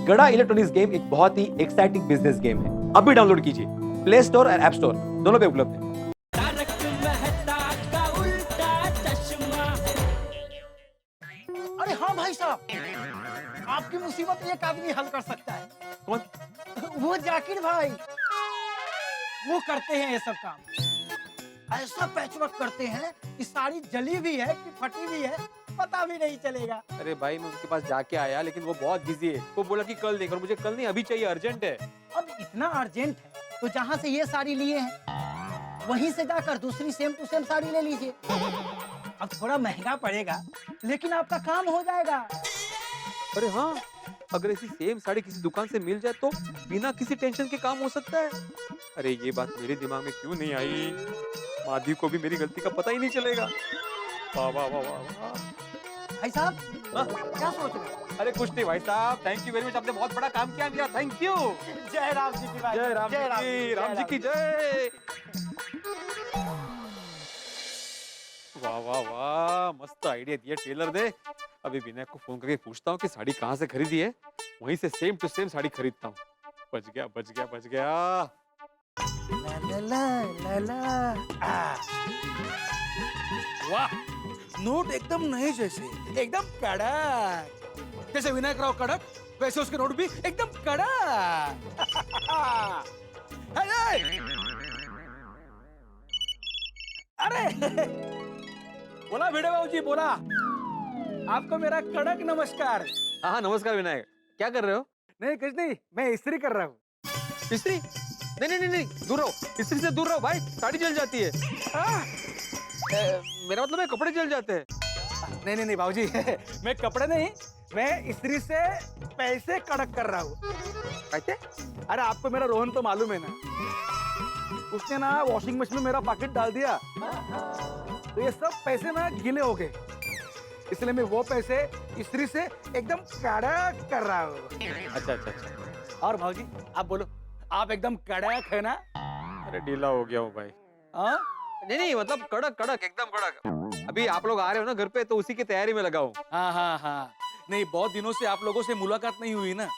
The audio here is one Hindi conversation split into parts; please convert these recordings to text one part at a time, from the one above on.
गड़ा इलेक्ट्रॉनिक्स गेम एक बहुत ही एक्साइटिंग बिजनेस गेम है। अभी डाउनलोड कीजिए, प्ले स्टोर और ऐप स्टोर दोनों पे उपलब्ध है। अरे हाँ भाई साहब, आपकी मुसीबत एक आदमी हल कर सकता है। कौन? वो जाकिर भाई, वो करते हैं ये सब काम। ऐसा पैचवर्क करते हैं कि साड़ी जली भी है कि फटी भी है पता भी नहीं चलेगा। अरे भाई, मैं उसके पास जाके आया, लेकिन वो बहुत बिजी है। वो बोला कि कल देख, और मुझे कल नहीं, अभी चाहिए, अर्जेंट है। अब इतना अर्जेंट है तो जहाँ से ये साड़ी लिए हैं वहीं से जाकर दूसरी सेम टू सेम साड़ी ले लीजिए। अब थोड़ा महंगा पड़ेगा लेकिन आपका काम हो जाएगा। अरे हाँ, अगर ऐसी सेम साड़ी किसी दुकान से मिल जाए तो बिना किसी टेंशन के काम हो सकता है। अरे ये बात मेरे दिमाग में क्यों नहीं आई? माधवी को भी मेरी गलती का पता ही नहीं चलेगा। वाह वाह वाह वाह वाह। भाई साहब, हाँ? क्या सोच रहे हैं? अरे कुछ नहीं भाई साहब, थैंक यू वेरी मच, आपने बहुत बड़ा काम किया मेरा, थैंक यू। जय राम जी की बात। जय राम जी की, राम जी की जय। वाह वाह वाह, मस्त आइडिया दिया टेलर ने। अभी विनायक को फोन करके पूछता हूँ कि साड़ी कहाँ से खरीदी है, वहीं से सेम टू सेम साड़ी खरीदता हूँ। बच गया बच गया बच गया। ला ला ला ला ला। वाह, नोट एकदम नए जैसे, एकदम कड़क। जैसे विनायक राव कड़क, वैसे उसके नोट भी एकदम कड़क। अरे बोला भिड़े बाबू जी, बोला। आपको मेरा कड़क नमस्कार। हाँ नमस्कार विनायक, क्या कर रहे हो? नहीं कुछ नहीं, मैं इस्त्री कर रहा हूँ। इस्त्री? नहीं नहीं नहीं नहीं, दूर रहो, इस्त्री से दूर रहो भाई, साड़ी जल जाती है। मेरा मतलब है कपड़े जल जाते हैं। नहीं नहीं नहीं बाबूजी, मैं कपड़े नहीं, मैं इस्त्री से पैसे कड़क कर रहा हूँ। कैसे? अरे आपको मेरा रोहन तो मालूम है ना, उसने ना वॉशिंग मशीन में मेरा पैकेट डाल दिया तो ये सब पैसे ना गीले हो गए, इसलिए मैं वो पैसे इस्त्री से एकदम कड़क कर रहा हूँ। अच्छा अच्छा अच्छा। और भाजी आप बोलो, आप एकदम कड़क है ना? अरे ढीला हो गया हूँ भाई। हाँ? नहीं नहीं, मतलब कड़क कड़क, एकदम कड़क। अभी आप लोग आ रहे हो ना घर पे, तो उसी की तैयारी में लगा हूँ। हाँ हाँ हाँ, नहीं बहुत दिनों से आप लोगों से मुलाकात नहीं हुई ना,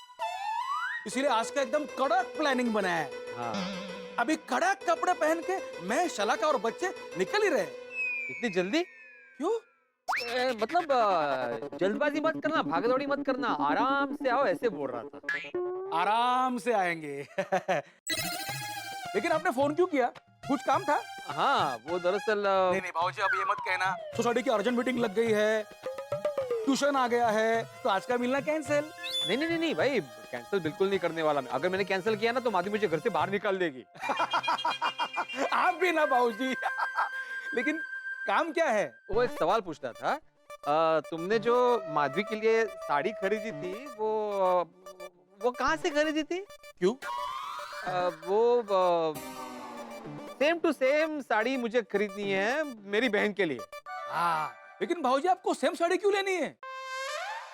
इसीलिए आज का एकदम कड़क प्लानिंग बनाया है। हाँ। अभी कड़क कपड़े पहन के मैं, शलाका और बच्चे निकल ही रहे। इतनी जल्दी क्यों? मतलब जल्दबाजी मत करना, भागदौड़ी मत करना, आराम से आओ, ऐसे बोल रहा था। आराम से आएंगे। लेकिन आपने फोन क्यों किया? कुछ काम था? हाँ वो दरअसल नहीं नहीं भाजी, अब ये मत कहना, सोसाइटी की अर्जेंट मीटिंग लग गई है, ट्यूशन आ गया है, तो आज का मिलना कैंसिल। नहीं नहीं नहीं नहीं भाई, कैंसिल बिल्कुल नहीं करने वाला मैं। अगर मैंने कैंसिल किया ना तो माधवी मुझे घर से बाहर निकाल देगी। आप भी ना बाबूजी। लेकिन काम क्या है? वो एक सवाल पूछना था। तुमने जो माधवी के लिए साड़ी खरीदी थी, वो कहाँ से खरीदी थी? क्यों? वो सेम टू सेम साड़ी मुझे खरीदनी है मेरी बहन के लिए। हाँ, लेकिन भाजी आपको सेम साड़ी क्यों लेनी है?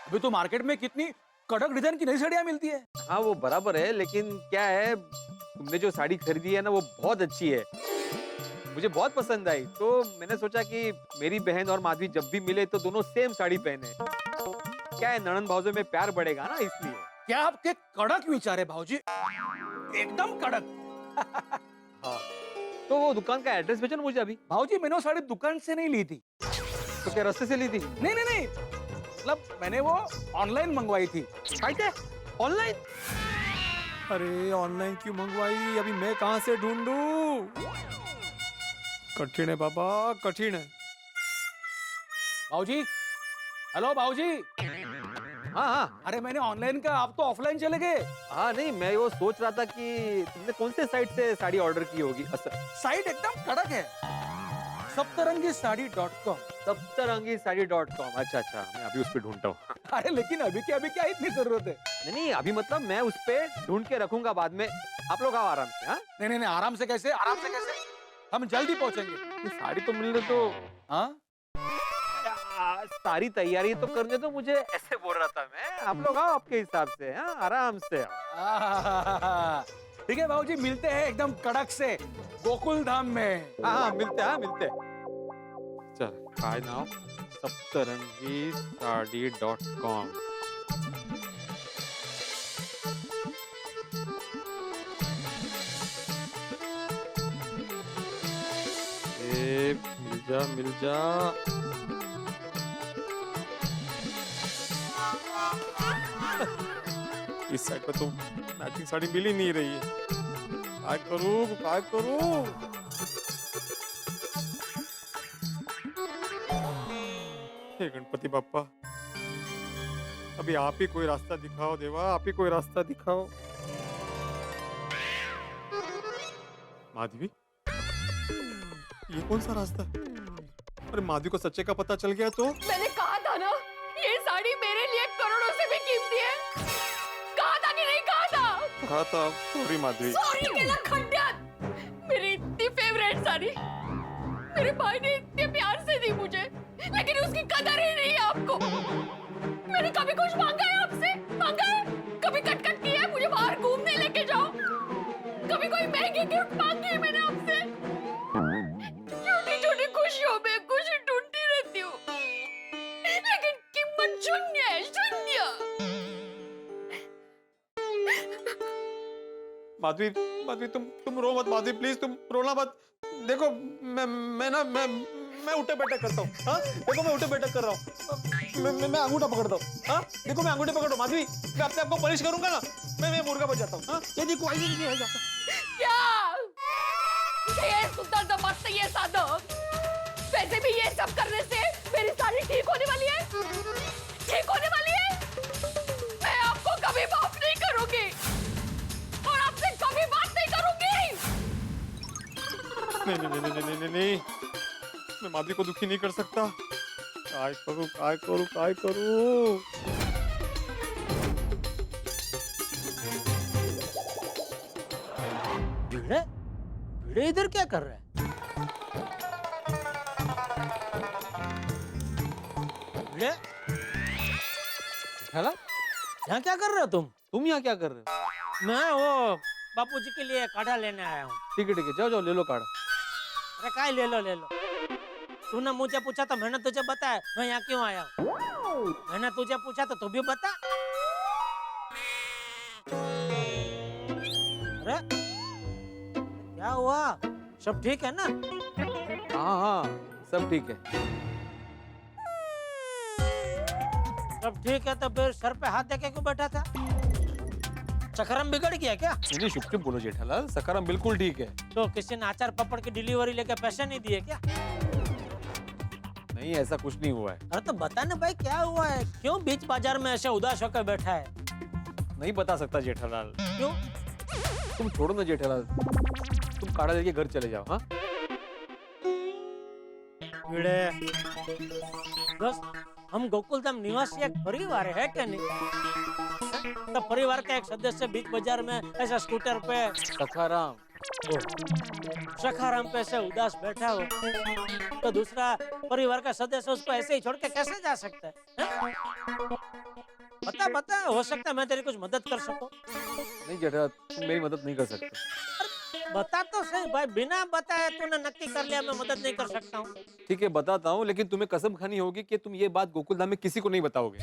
अभी तो मार्केट में कितनी कड़क डिजाइन की नई साड़ियाँ मिलती है। हाँ वो बराबर है, लेकिन क्या है, तुमने जो साड़ी खरीदी है ना वो बहुत अच्छी है, मुझे बहुत पसंद आई। तो मैंने सोचा कि मेरी बहन और माधवी जब भी मिले तो दोनों सेम साड़ी पहने। क्या है, ननंद भावजों में प्यार बढ़ेगा ना, इसलिए। क्या आपके कड़क विचार है भाजी, एकदम कड़क। हाँ, तो वो दुकान का एड्रेस भेजो ना मुझे अभी। भाजी मैंने वो साड़ी दुकान से नहीं ली थी। तो क्या रास्ते से ली थी? नहीं नहीं नहीं, मतलब मैंने वो ऑनलाइन मंगवाई थी। कैसे? ऑनलाइन? अरे ऑनलाइन क्यों मंगवाई? अभी मैं कहां से ढूंढूं? कठिन है बाबा, कठिन है। भाजी, हेलो भाजी। हाँ हाँ अरे मैंने ऑनलाइन का, आप तो ऑफलाइन चले गए। हाँ, नहीं मैं वो सोच रहा था कि तुमने कौन से साइट से साड़ी ऑर्डर की होगी। साइट एकदम कड़क है, सप्तरंगीसाड़ी.com। सप्तरंगीसाड़ी.com। अच्छा अच्छा, मैं अभी उस पे ढूंढता हूँ। अरे लेकिन अभी के अभी क्या इतनी जरूरत है? नहीं नहीं, अभी मतलब मैं उस पे ढूंढ के रखूंगा बाद में। आप लोग आओ आराम से। हाँ नहीं नहीं नहीं, आराम से कैसे, आराम से कैसे? हम जल्दी पहुंचेंगे। ये साड़ी तो मिलने तो, हाँ? सारी तैयारी तो करने तो मुझे, ऐसे बोल रहा था मैं। आप लोग आओ आपके हिसाब से। हाँ आराम से आओ। ठीक है भाजी, मिलते हैं एकदम कड़क से गोकुल धाम में। हाँ हाँ मिलते हैं, हाँ मिलते हैं। चल, काय नाव सप्तरंगीसाड़ी.com। मिल जा। इस साइड पे तो मैचिंग साड़ी मिल ही नहीं रही है। काय करूं? हे गणपति बाप्पा, अभी आप ही कोई रास्ता दिखाओ देवा, आप ही कोई रास्ता दिखाओ। माधवी, ये कौन सा रास्ता है? अरे माधवी को सच्चे का पता चल गया तो? मैंने कहा था ना, ये साड़ी मेरे लिए करोड़ों से भी कीमती है। कहा था कि नहीं कहा था? कहा था। सॉरी माधवी। सॉरी केला खंडियात। मेरी इतनी फेवरेट साड़ी मेरे भाई ने इतने प्यार से दी मुझे, लेकिन उसकी कदर ही नहीं है आपको। मैंने कभी कुछ मांगा है आपसे? मांगा है? कभी कटकट की है मुझे बाहर घूमने लेके जाओ? कभी कोई महंगी गिफ्ट मांगी है मैंने आपसे? छोटी छोटी खुशियों में खुशी ढूंढती रहती हूँ, लेकिन कीमत शून्य है, शून्य। माधवी तुम रो मत माधवी, प्लीज तुम रोना मत। देखो मैं उठे बैठक करता हूँ। हाँ देखो मैं उठे बैठक कर रहा हूँ। मैं अंगूठा पकड़ता हूँ। हाँ देखो मैं अंगूठे पकड़ रहा हूँ। माधवी मैं अपने आपको पनिश करूंगा ना, मैं मुर्गा बन जाता हूँ। हाँ ये देखो आई जाता। क्या ये सुंदर दमस्त ये साधव, वैसे भी ये सब करने से मेरी साड़ी ठीक होने वाली है, ठीक होने वाली है। मैं आपको कभी माफ नहीं करूंगी और आपसे कभी बात नहीं करूंगी। नहीं, मैं माधवी को दुखी नहीं कर सकता। काय करूं? भिड़े इधर क्या कर रहा है? भिड़े, हेलो, यहाँ क्या कर रहे हो तुम? तुम यहाँ क्या कर रहे हो? मैं वो बापूजी के लिए काढ़ा लेने आया हूँ। ठीक है, जाओ ले लो काढ़ा। अरे काय ले लो। तूने मुझे पूछा तो मैंने तुझे बताया मैं यहाँ क्यों आया हूँ। मैंने तुझे पूछा तो तू भी बता। अरे क्या हुआ? सब ठीक है ना? हाँ सब ठीक है। सब ठीक है तो फिर सर पे हाथ देके क्यों बैठा था? सखाराम बिगड़ गया क्या? नहीं शुक्र बोलो जेठालाल, सखाराम बिल्कुल ठीक है। तो किसी ने अचार पापड़ की डिलीवरी लेके पैसे नहीं दिए क्या? नहीं ऐसा कुछ नहीं हुआ है। अरे तो बता ना भाई क्या हुआ है? क्यों बीच बाजार में ऐसे उदास होकर बैठा है? नहीं बता सकता जेठालाल। क्यों? तुम छोड़ो ना जेठालाल, तुम काढ़ा लेके घर चले जाओ। हाँ बस हम गोकुलधाम निवासी एक परिवार है क्या नहीं? तो परिवार का एक सदस्य बीच बाजार में ऐसा स्कूटर पे सखाराम पे ऐसे उदास बैठा हो तो दूसरा परिवार का सदस्य उसको ऐसे ही छोड़ के कैसे जा सकता है? बता हो सकता है मैं तेरी कुछ मदद कर सकूं। नहीं जेठालाल, तुम मेरी मदद नहीं कर सकते। बता तो सही भाई, बिना बताए तूने नक्की कर लिया मैं मदद नहीं कर सकता हूँ। ठीक है बताता हूँ, लेकिन तुम्हें कसम खानी होगी कि तुम ये बात गोकुलधाम में किसी को नहीं बताओगे।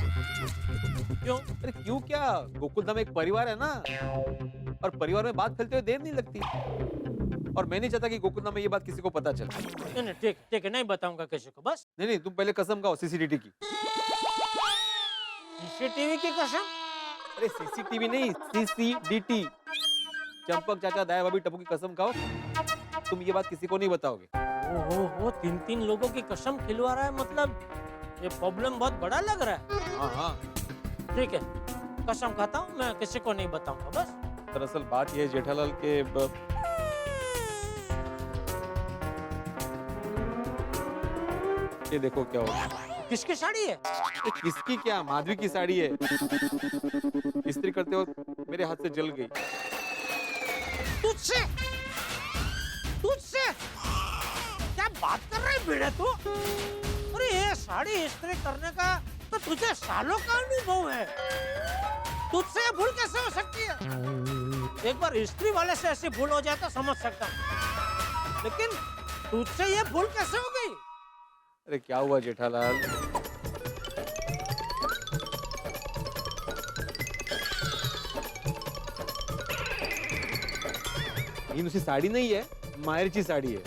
क्यों? अरे क्यों क्या, गोकुलधाम एक परिवार है ना, और परिवार में बात फैलते हुए देर नहीं लगती। और मैं नहीं चाहता कि गोकुलधाम में ये बात किसी को पता चले। नहीं ठीक है नहीं बताऊंगा किसी को। बस नहीं तुम पहले कसम खाओ सीसीटीवी की। सीसीटीवी की कसम? अरे सीसीटीवी नहीं, सीसीडीटी। चंपक चाचा दाया भाभी टप्पू की कसम खाओ, तुम ये बात किसी को नहीं बताओगे। ओहो 3 लोगों की कसम खिलवा रहा है, मतलब ये प्रॉब्लम बहुत बड़ा लग रहा है। हाँ ठीक है कसम खाता हूँ मैं किसी को नहीं बताऊंगा। बस दरअसल बात यह है जेठालाल के ये देखो क्या होगा। किसकी साड़ी है? किसकी क्या, माधवी की साड़ी है। इस्त्री करते वक्त मेरे हाथ से जल गई। तुझसे क्या बात कर रहे भिड़े तू? अरे ये साड़ी इस्त्री करने का तो तुझे सालों का अनुभव है, तुझसे ये भूल कैसे हो सकती है? एक बार इस्त्री वाले से ऐसी भूल हो जाए तो समझ सकता हूँ, लेकिन तुझसे ये भूल कैसे हो गई? अरे क्या हुआ जेठालाल? ये उसी साड़ी नहीं है, मायरची साड़ी है।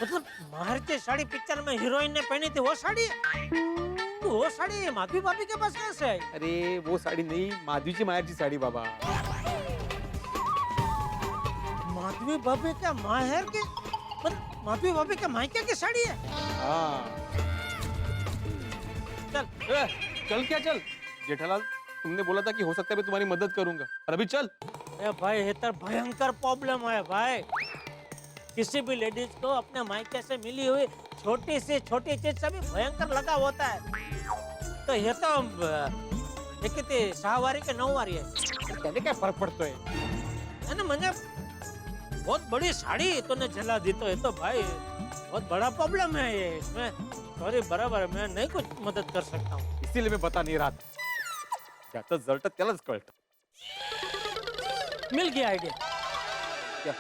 मतलब माहर साड़ी पिक्चर में हीरोइन ने पहनी थी वो साड़ी है? वो साड़ी माधवी भाभी के पास कैसे आई? अरे वो साड़ी नहीं, माधवी मायर की साड़ी बाबा। माधवी भाभी का माहर के मतलब माधवी भाभी के मायके की साड़ी है? हाँ चल चल क्या चल जेठालाल, तुमने बोला था कि हो सकता है मैं तुम्हारी मदद करूंगा, और अभी चल। ए भाई ये तो भयंकर प्रॉब्लम है भाई। किसी भी लेडीज को अपने मायके से मिली हुई छोटी से छोटी चीज से भी भयंकर लगा होता है। तो ये तो ये कितनी 6 वारी के 9 वारी है? कहने क्या फर्क पड़ता है ना, मुझे बहुत बड़ी साड़ी तूने जला दी तो ये तो भाई बहुत बड़ा प्रॉब्लम है ये। इसमें सॉरी बराबर मैं नहीं कुछ मदद कर सकता हूँ। इसीलिए मैं बता नहीं रहा था। ज्यादा जलता त्यालाच कळतं। मिल गया आइडिया। क्या?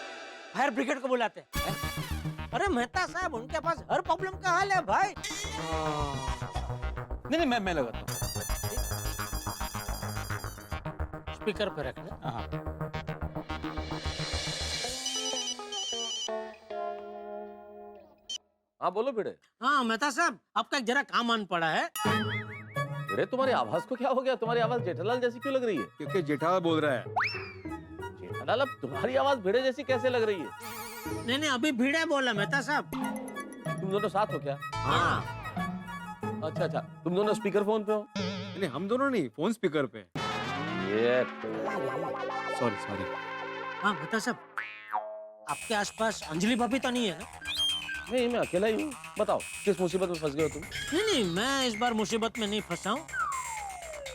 फायर ब्रिगेड को बुलाते हैं। अरे मेहता साहब उनके पास हर प्रॉब्लम का हल है भाई। नहीं मैं लगाता हूँ। स्पीकर पे रखना। हाँ हाँ बोलो भिड़े। हाँ मेहता साहब आपका एक जरा काम आन पड़ा है। भिड़े तुम्हारी आवाज को क्या हो गया? तुम्हारी आवाज जेठालाल जैसी क्यों लग रही है? क्योंकि जेठालाल बोल रहा है। जेठालाल अब तुम्हारी आवाज भिड़े जैसी कैसे लग रही है? नहीं अभी भीड़े बोला मेहता साहब। तुम दोनों साथ हो क्या? हाँ अच्छा तुम दोनों स्पीकर फोन पे हो? नहीं हम दोनों नहीं, फोन स्पीकर पे। ये सॉरी। हाँ मेहता साहब आपके आसपास अंजलि भाभी तो नहीं है ना? नहीं मैं अकेला ही हूँ। बताओ किस मुसीबत में फंस गए हो तुम? नहीं मैं इस बार मुसीबत में नहीं फंसा हूँ।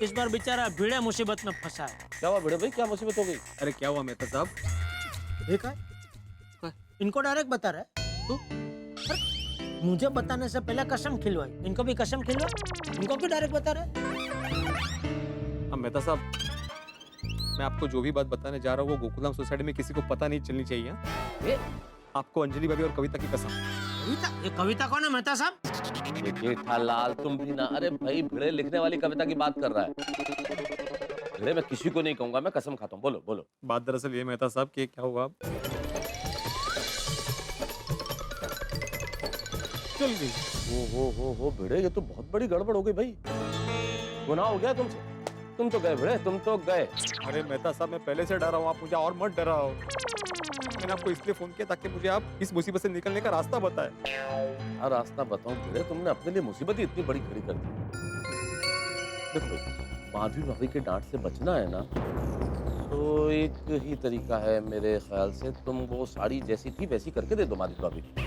इस बार बेचारा भीड़े मुसीबत में फंसा है। क्या हुआ भिड़े भाई, क्या मुसीबत हो गई? अरे क्या हुआ मेहता साहब? देखा इनको डायरेक्ट बता रहा है तू? अरे, मुझे बताने से पहले कसम खिलवाई, इनको भी कसम खिलवा। इनको क्यों डायरेक्ट बता रहे? अब मेहता साहब मैं आपको जो भी बात बताने जा रहा हूँ वो गोकुलधाम सोसाइटी में किसी को पता नहीं चलनी चाहिए। ये? आपको अंजलि भाभी और कविता की कसम। कविता? ये कविता कौन है मेहता साहब? ये जेठालाल तुम भी ना। अरे भाई भिड़े लिखने वाली कविता की बात कर रहा है। भिड़े मैं किसी को नहीं कहूंगा, मैं कसम खाता हूँ। बोलो बोलो। बात दरअसल ये मेहता साहब कि क्या हुआ, चल गई। हो भिड़े ये तो बहुत बड़ी गड़बड़ हो गई भाई। गुनाह हो गया तुमसे। तुम तो गए भिड़े, तुम तो गए। अरे मेहता साहब मैं पहले से डरा हूँ, आप मुझे और मत डराओ। मैंने आपको इसलिए फोन किया ताकि मुझे आप इस मुसीबत से निकलने का रास्ता बताएं। हाँ रास्ता बताऊं भिड़े, तुमने अपने लिए मुसीबत ही इतनी बड़ी खड़ी कर दी। देखो भाई माधवी भाभी के डांट से बचना है ना, तो एक ही तरीका है मेरे ख्याल से, तुम वो साड़ी जैसी थी वैसी करके दे दो माधवी भाभी को।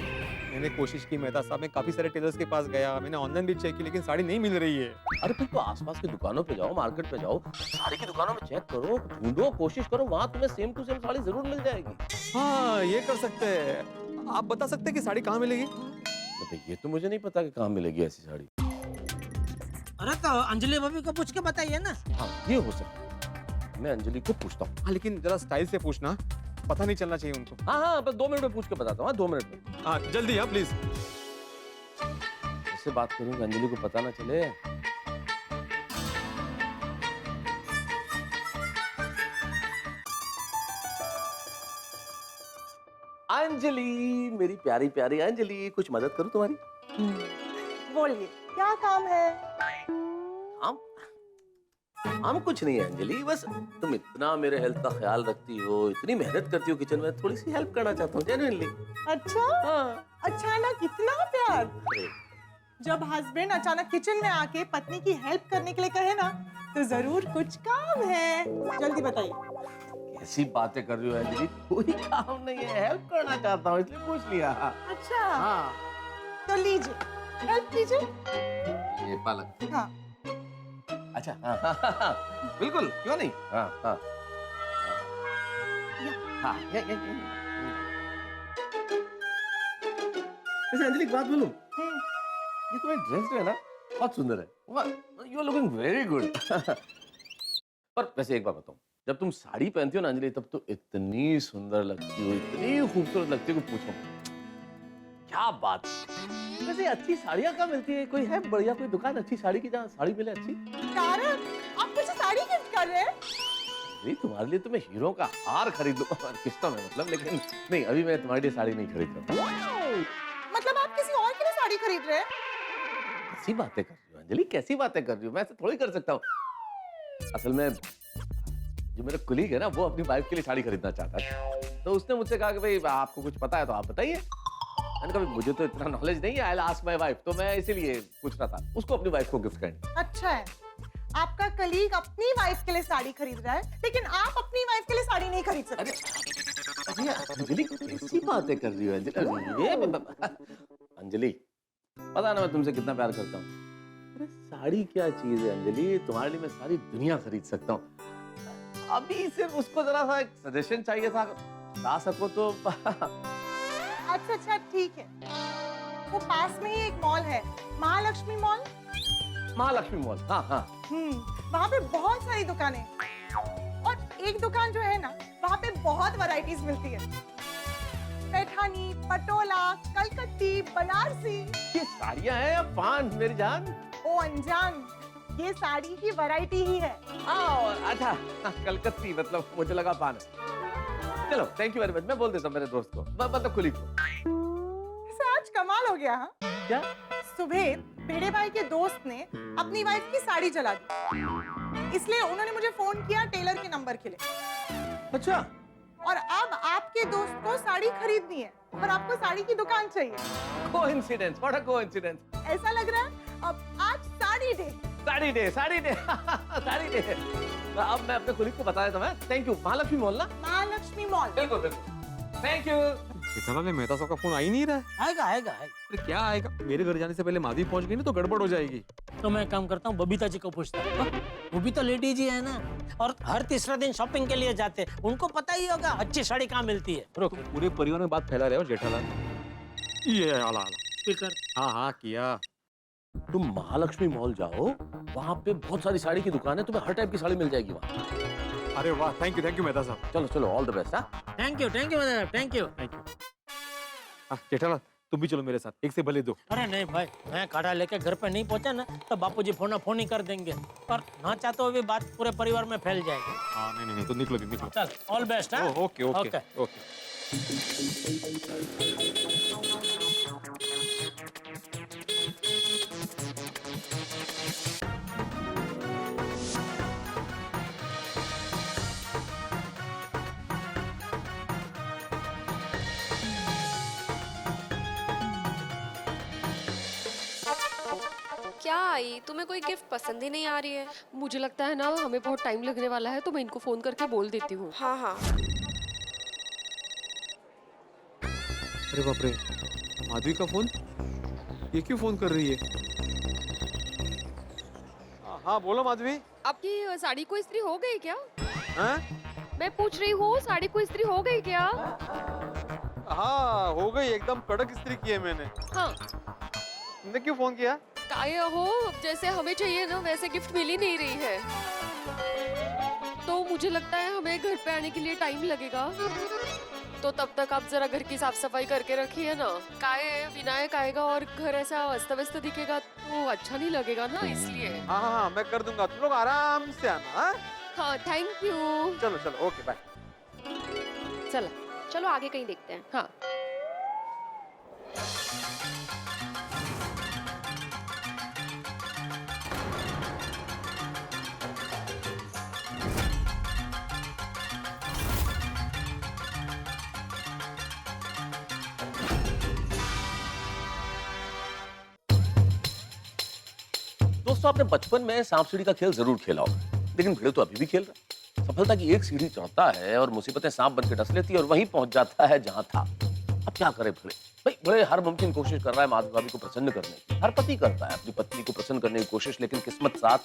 मैंने कोशिश की मेहता साहब, मैं काफी सारे टेलर्स के पास गया, मैंने ऑनलाइन भी चेक की, लेकिन साड़ी नहीं मिल रही है। अरे फिर तो आसपास की दुकानों पे जाओ, मार्केट पे जाओ, साड़ी की दुकानों में चेक करो, ढूंढो, कोशिश करो, वहां तुम्हें सेम टू सेम साड़ी जरूर मिल जाएगी। हाँ ये कर सकते हैं। आप बता सकते हैं कि साड़ी कहाँ मिलेगी? तो ये तो मुझे नहीं पता कि कहाँ मिलेगी ऐसी साड़ी। अरे तो अंजलि भाभी को पूछ के बताइए ना। हाँ ये हो सकता है, मैं अंजलि को पूछता हूँ। हाँ लेकिन जरा स्टाइल से पूछना, पता नहीं चलना चाहिए उनको। हाँ बस 2 मिनट में पूछ के बताता हूँ। हाँ 2 मिनट में। हाँ जल्दी हाँ प्लीज। इससे बात करूंगा अंजलि को पता ना चले। अंजलि मेरी प्यारी प्यारी अंजलि, कुछ मदद करूं तुम्हारी? बोलिए क्या काम है? हम कुछ नहीं है अंजलि, बस तुम इतना मेरे हेल्थ का ख्याल रखती हो, इतनी मेहनत करती हो किचन में, थोड़ी सी हेल्प करना चाहता हूँ जेन्युइनली। अच्छा हाँ। अचानक इतना प्यार? अरे, जब हस्बैंड अचानक किचन में आके पत्नी की हेल्प करने के लिए कहे ना, तो जरूर कुछ काम है। जल्दी बताइए। कैसी बातें कर रही हो अंजलि, कोई काम नहीं है, हेल्प करना चाहता हूँ इसलिए पूछ लिया। अच्छा हाँ तो लीजिए, हेल्प कीजिए। ये पालक। हाँ अच्छा हाँ, बिल्कुल क्यों नहीं। हाँ हाँ हाँ ये। वैसे अंजलि एक बात बोलूं, ये तुम्हारी ड्रेस जो है ना बहुत सुंदर है, you are looking very good. पर वैसे एक बात बताऊं, जब तुम साड़ी पहनती हो ना अंजलि, तब तो इतनी सुंदर लगती हो, इतनी खूबसूरत लगती हो कि पूछो क्या बात। वैसे अच्छी साड़ियाँ कहाँ मिलती है? कोई है बढ़िया कोई दुकान अच्छी साड़ी की जहाँ साड़ी मिले अच्छी? तारक, आप मुझे साड़ी गिफ्ट कर रहे हैं? नहीं तुम्हारे लिए तो मैं हीरो का हार खरीद लूं किस्तों में, मतलब, लेकिन नहीं अभी मैं तुम्हारे लिए साड़ी नहीं खरीद रहा। मतलब आप किसी और के लिए साड़ी खरीद रहे हैं? कैसी बातें कर रही हो अंजलि, कैसी बातें कर रही हो? मैं ऐसे थोड़ी कर सकता हूँ। असल में जो मेरा कुलीग है ना, वो अपनी वाइफ के लिए साड़ी खरीदना चाहता है, तो उसने मुझसे कहा कि भाई आपको कुछ पता है तो आप बताइए। मैंने कहा मुझे तो इतना नॉलेज नहीं है, I will ask my wife, तो मैं इसीलिए पूछ रहा था उसको अपनी वाइफ को गिफ्ट करनी। अच्छा है, आपका कलीग अपनी वाइफ के लिए साड़ी खरीद रहा है, लेकिन आप अपनी वाइफ के लिए साड़ी नहीं खरीद सकते। अरे अंजलि कैसी बातें कर रही हो अंजलि? अंजलि पता है ना मैं तुमसे कितना प्यार करता हूँ। अरे साड़ी क्या चीज है अंजलि, तुम्हारे लिए मैं सारी दुनिया खरीद सकता हूँ। अभी सिर्फ उसको जरा सा एक सजेशन चाहिए था, बता सको तो। अच्छा ठीक है, वो पास में ही एक मॉल है, महालक्ष्मी मॉल। महालक्ष्मी मॉल, हाँ हाँ। वहाँ पे बहुत सारी दुकानें, और एक दुकान जो है ना, वहाँ पे बहुत वैरायटीज मिलती है। पैठानी, पटोला, कलकत्ती, बनारसी। ये साड़ियाँ हैं या पान मेरी जान? ओ अनजान, ये साड़ी की वैरायटी ही है। अच्छा कलकत्ती, मतलब मुझे लगा पान। चलो थैंक यू वेरी मच, मैं बोल देता हूँ मेरे दोस्त को, मतलब कुलीग को। इसे आज कमाल हो गया। हाँ क्या? सुबह भिड़े भाई के दोस्त ने अपनी वाइफ की साड़ी जला दी, इसलिए उन्होंने मुझे फोन किया टेलर के नंबर के लिए। अच्छा, और अब आपके दोस्त को साड़ी खरीदनी है, पर आपको साड़ी की दुकान चाहिए। Coincidence, what a coincidence. ऐसा लग रहा है अब आज sari day. Sari day, sari day, sari day. अब मैं अपने कुलीग को बता देता हूँ। Thank you. महालक्ष्मी मॉल ना? महालक्ष्मी मॉल। बिल्कुल बिल्कुल, थैंक यू। इतना में मेहता साहब का फोन आ ही नहीं रहा है। आएगा आएगा आएगा। अरे क्या आएगा? मेरे घर जाने से पहले माधवी पहुंच गई ना तो गड़बड़ हो जाएगी। तो मैं काम करता हूँ, बबीता जी को पूछता हूँ। वो भी तो लेडी जी है ना, और हर तीसरा दिन शॉपिंग के लिए जाते हैं, उनको पता ही होगा अच्छी साड़ी कहाँ मिलती है। तुम पूरे परिवार में बात फैला रहे हो जेठालाल। ये आला आला स्पीकर। हाँ किया। तुम महालक्ष्मी मॉल जाओ, वहाँ पे बहुत सारी साड़ी की दुकान है, तुम्हें हर टाइप की साड़ी मिल जाएगी वहाँ। अरे वाह, थैंक यू मेहता साहब। चलो चलो, all the best. Thank you madam, thank you. Jethalal तुम भी चलो मेरे साथ, एक से भले दो। अरे नहीं भाई, मैं काढ़ा लेके घर पे नहीं पहुंचा ना तो बापूजी फोना फोन ही कर देंगे, और ना चाहते हुए भी बात पूरे परिवार में फैल जाएगी। हाँ नहीं तो निकलो। चल ऑल बेस्ट। ओके। क्या आई, तुम्हें कोई गिफ्ट पसंद ही नहीं आ रही है? मुझे लगता है ना हमें बहुत टाइम लगने वाला है, तो मैं इनको फोन करके बोल देती हूँ। हाँ अरे बाप रे, माधवी का फोन, ये क्यों फोन कर रही है? हाँ बोलो माधवी। आपकी साड़ी को इस्त्री हो गई क्या? हाँ मैं पूछ रही हूँ, साड़ी को इस्त्री हो गई क्या? हाँ हो गई, एकदम कड़क इस्त्री की है मैंने। हाँ। तुमने क्यों फोन किया? काया हो, जैसे हमें चाहिए ना वैसे गिफ्ट मिल ही नहीं रही है, तो मुझे लगता है हमें घर पे आने के लिए टाइम लगेगा, तो तब तक आप जरा घर की साफ सफाई करके रखिए ना। काहे विनायक आएगा और घर ऐसा अस्त व्यस्त दिखेगा तो अच्छा नहीं लगेगा ना, इसलिए। हाँ मैं कर दूंगा, तुम लोग आराम से आना। हाँ थैंक यू। चलो ओके बाय। चलो आगे कहीं देखते हैं। हाँ। दोस्तों, आपने बचपन में सांप सीढ़ी का खेल जरूर खेला होगा, लेकिन भिड़े तो अभी भी खेल रहा है। सफलता की एक सीढ़ी चढ़ता है और मुसीबतें सांप बन के डस लेती है और वहीं पहुंच जाता है जहां था। अब क्या करे भिड़े? भाई भिड़े हर मुमकिन कोशिश कर रहा है माधवी भाभी को प्रसन्न करने की। हर पति करता है अपनी पत्नी को प्रसन्न करने की कोशिश, लेकिन किस्मत साथ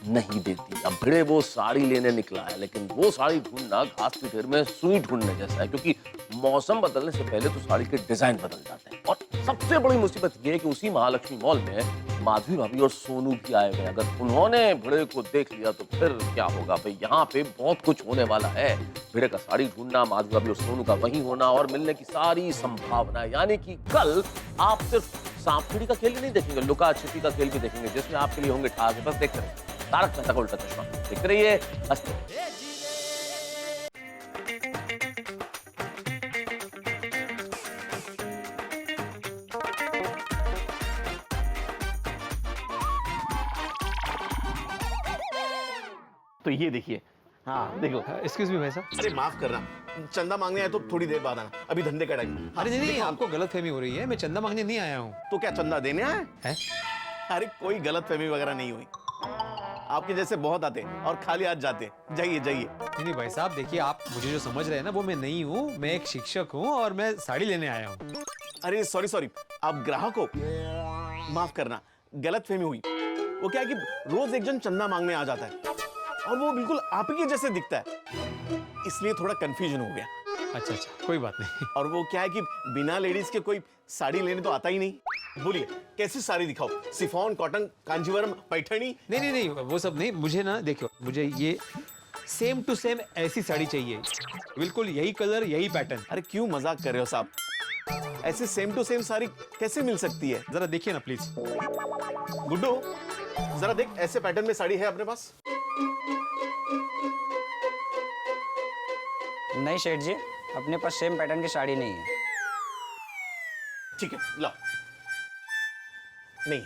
नहीं देती। अब भिड़े वो साड़ी लेने निकला है, लेकिन वो साड़ी ढूंढना घास की ढेर में सुई ढूंढने जैसा है, क्योंकि मौसम बदलने से पहले तो साड़ी के डिजाइन बदल जाते हैं। और सबसे बड़ी मुसीबत ये है कि उसी महालक्ष्मी मॉल में माधवी भाभी और सोनू भी आए गए। अगर उन्होंने भिड़े को देख लिया तो फिर क्या होगा भाई? यहाँ पे बहुत कुछ होने वाला है। भिड़े का साड़ी ढूंढना, माधवी भाभी और सोनू का वहीं होना और मिलने की सारी संभावना, यानी कि कल आप सिर्फ सांप सीढ़ी का खेल ही नहीं देखेंगे, लुका छिपी का खेल भी देखेंगे, जिसमें आपके लिए होंगे ठाक। बस देखते रहिए तारक मेहता का उल्टा चश्मा, देखते रहिए, हंसते रहिए। तो ये देखिए, हाँ देखो। एक्सक्यूज मी भाई साहब। अरे माफ करना, चंदा मांगने आए तो थोड़ी देर बाद आना, अभी धंधे का टाइम। अरे नहीं, आपको गलतफहमी हो रही है, मैं चंदा मांगने नहीं आया हूँ। तो क्या चंदा देने आए हैं? अरे कोई गलतफहमी वगैरह नहीं हुई, आपके जैसे बहुत आते और खाली हाथ जाते। जाइए जाइए। नहीं भाई साहब, देखिए आप मुझे जो समझ रहे हैं ना वो मैं नहीं हूँ, मैं एक शिक्षक हूँ और मैं साड़ी लेने आया हूँ। अरे सॉरी सॉरी, आप ग्राहक हो, माफ करना, गलतफहमी हुई। वो क्या है कि रोज एक जन चंदा मांगने आ जाता है और वो बिल्कुल आप ही के जैसे दिखता है, इसलिए थोड़ा कंफ्यूजन हो गया। अच्छा अच्छा, कोई बात नहीं। और वो क्या है कि बिना लेडीज के कोई साड़ी लेने तो आता ही नहीं। बोलिए कैसी साड़ी दिखाओ, सिफॉन, कॉटन, कांजीवरम, पैठणी? नहीं नहीं नहीं, वो सब नहीं, मुझे ना देखो, मुझे ये सेम टू सेम ऐसी साड़ी चाहिए, बिल्कुल यही कलर यही पैटर्न। अरे क्यों मजाक कर रहे हो साहब, ऐसे सेम टू सेम साड़ी कैसे मिल सकती है? जरा देखिए ना प्लीज। गुड्डू जरा देख, ऐसे पैटर्न में साड़ी है अपने पास? नहीं शेठ जी, अपने पास सेम पैटर्न की साड़ी नहीं है। ठीक है लाओ। नहीं।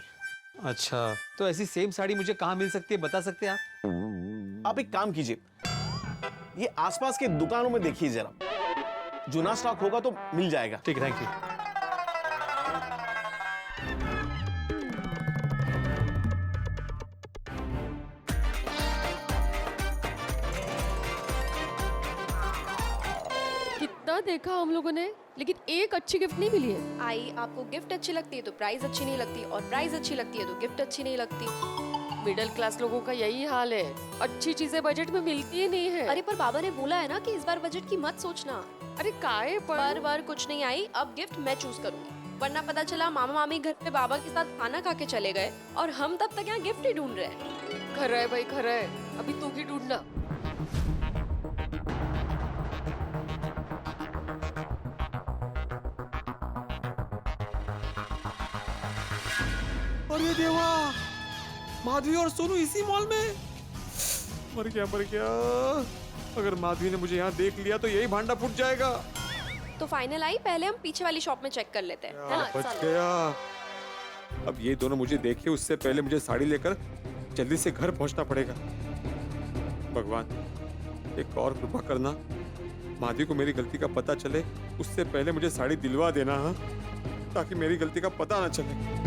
अच्छा, तो ऐसी सेम साड़ी मुझे कहाँ मिल सकती है, बता सकते हैं आप? आप एक काम कीजिए, ये आसपास के दुकानों में देखिए जरा, जुना स्टॉक होगा तो मिल जाएगा। ठीक है, थैंक यू। कितना देखा हम लोगों ने, लेकिन एक अच्छी गिफ्ट नहीं मिली है। आई, आपको गिफ्ट अच्छी लगती है तो प्राइस अच्छी नहीं लगती, और प्राइस अच्छी लगती है तो गिफ्ट अच्छी नहीं लगती। मिडिल क्लास लोगों का यही हाल है, अच्छी चीजें बजट में मिलती ही नहीं है। अरे पर बाबा ने बोला है ना कि इस बार बजट की मत सोचना। अरे काहे पर बार बार कुछ नहीं आई, अब गिफ्ट मैं चूज करूंगी, वरना पता चला मामा मामी घर पे बाबा के साथ खाना खा के चले गए और हम तब तक यहाँ गिफ्ट ही ढूंढ रहे हैं। खरा है भाई, खरा है, अभी तू ही ढूंढना। अरे देवा, माधवी और सोनू इसी मॉल में। मर गया मर गया, अगर माधवी ने मुझे यहाँ देख लिया तो यही भांडा फूट जाएगा। तो फाइनल आई, पहले हम पीछे वाली शॉप में चेक कर लेते हैं, है ना? बच चलो। गया। अब ये दोनों मुझे देखे उससे पहले मुझे साड़ी लेकर जल्दी से घर पहुंचना पड़ेगा। भगवान, एक और कृपा करना, माधवी को मेरी गलती का पता चले उससे पहले मुझे साड़ी दिलवा देना, हाँ, ताकि मेरी गलती का पता ना चले।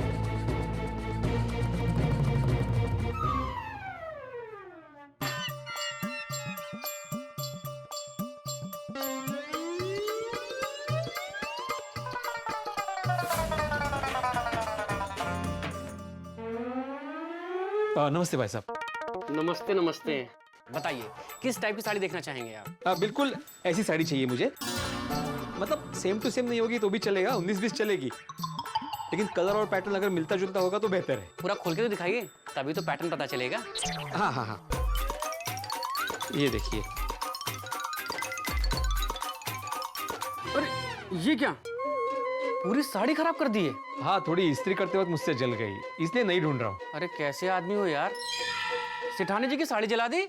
नमस्ते भाई साहब। नमस्ते नमस्ते। बताइए किस टाइप की साड़ी देखना चाहेंगे आप? बिल्कुल ऐसी साड़ी चाहिए मुझे, मतलब सेम टू सेम नहीं होगी तो भी चलेगा, 19-20 चलेगी, लेकिन कलर और पैटर्न अगर मिलता जुलता होगा तो बेहतर है। पूरा खोल के तो दिखाइए, तभी तो पैटर्न पता चलेगा। हाँ हाँ हाँ, ये देखिए। अरे ये क्या, पूरी साड़ी खराब कर दी है? हाँ, थोड़ी इस्त्री करते वक्त मुझसे जल गई, इसलिए नहीं ढूंढ रहा हूँ। अरे कैसे आदमी हो यार, सिठानी जी की साड़ी जला दी?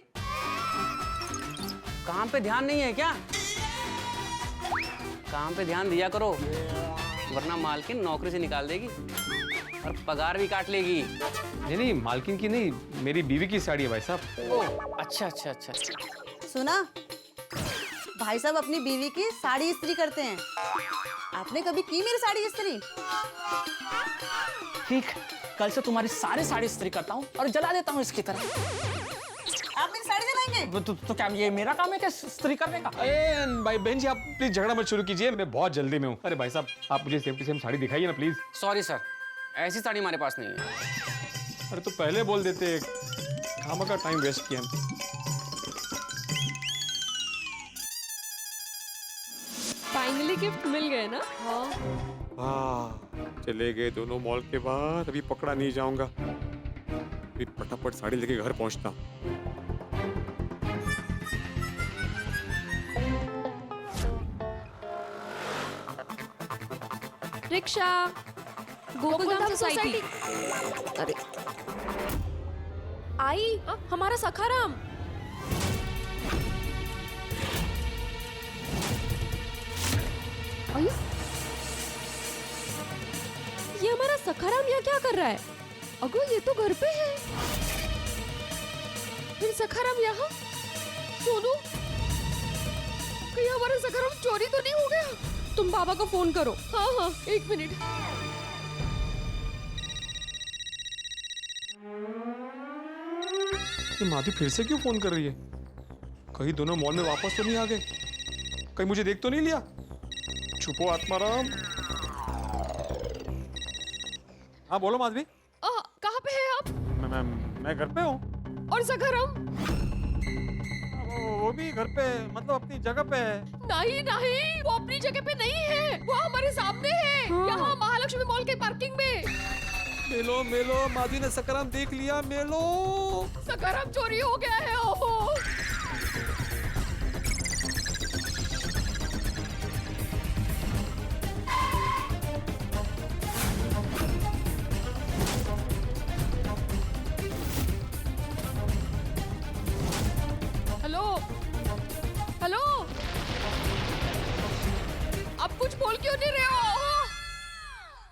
काम पे ध्यान नहीं है क्या? काम पे ध्यान दिया करो, वरना मालकिन नौकरी से निकाल देगी और पगार भी काट लेगी। नहीं नहीं, मालकिन की नहीं, मेरी बीवी की साड़ी है भाई साहब। ओह अच्छा अच्छा अच्छा। सुना, भाई साहब अपनी बीवी की साड़ी इस्त्री करते हैं। आपने कभी की मेरी साड़ी इस्त्री? ठीक, कल से तुम्हारी सारी साड़ी इस्त्री करता हूँ और जला देता हूँ इसकी तरह। आप मेरी साड़ी जलाएंगे? तो क्या ये मेरा काम है क्या इस्त्री करने का? अरे भाई बहन जी, आप प्लीज झगड़ा मत शुरू कीजिए, मैं बहुत जल्दी में हूँ। अरे भाई साहब, आप मुझे सेम टू सेम साड़ी दिखाइए ना प्लीज। सॉरी सर, ऐसी साड़ी हमारे पास नहीं है। अरे तो पहले बोल देते, खामा का टाइम वेस्ट किया। फाइनली गिफ्ट मिल गए ना? चले गए दोनों मॉल के बाहर, अभी पकड़ा नहीं जाऊंगा, अभी फटाफट साड़ी लेके घर पहुंचता हूं। Rickshaw, Gokuldham society. अरे आई, हमारा सखाराम। ये हमारा सखाराम यहाँ क्या कर रहा है? अगो ये तो घर पे है। फिर सखाराम यहाँ? सोनू, कहीं हमारा सखाराम चोरी तो नहीं हो गया? तुम बाबा को फोन करो। हाँ हाँ, 1 मिनट। ये माधवी फिर से क्यों फोन कर रही है? कहीं दोनों मॉल में वापस तो नहीं आ गए? कहीं मुझे देख तो नहीं लिया? छुपो आत्माराम। हाँ बोलो माधवी। कहाँ पे है आप? मैं घर पे हूँ। और सखाराम? वो भी घर पे, मतलब अपनी जगह पे है। नहीं नहीं, वो अपनी जगह पे नहीं है, वो हमारे सामने है। यहाँ महालक्ष्मी मॉल के पार्किंग में। मेलो मेलो, माधवी ने सखाराम देख लिया। मेलो, सखाराम चोरी हो गया है। ओहो, हेलो हेलो, आप कुछ बोल क्यों नहीं रहे हो?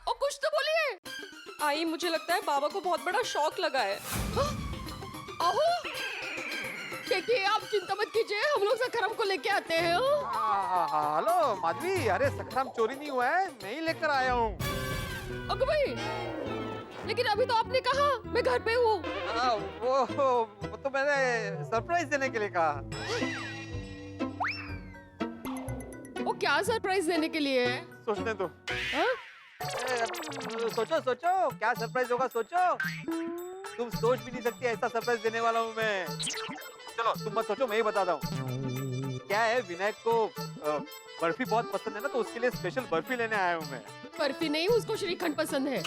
और कुछ तो बोलिए। आई, मुझे लगता है बाबा को बहुत बड़ा शॉक लगा है। अहो, देखिए आप चिंता मत कीजिए, हम लोग सखाराम को लेके आते हैं। हेलो माधवी, अरे सखाराम चोरी नहीं हुआ है, मैं ही लेकर आया हूँ। अगो भाई, लेकिन अभी तो आपने कहा मैं घर पे हूँ। वो तो मैंने सरप्राइज देने के लिए कहा। वो क्या सरप्राइज देने के लिए है? सोचने दो। हाँ? सोचो सोचो, क्या सरप्राइज होगा सोचो। तुम सोच भी नहीं सकती ऐसा सरप्राइज देने वाला हूँ मैं। चलो तुम मत सोचो, मैं ही बताता हूँ। क्या है, विनायक को बर्फी बहुत पसंद है ना, तो उसके लिए स्पेशल बर्फी लेने आया हूँ मैं। बर्फी नहीं, उसको श्रीखंड पसंद है।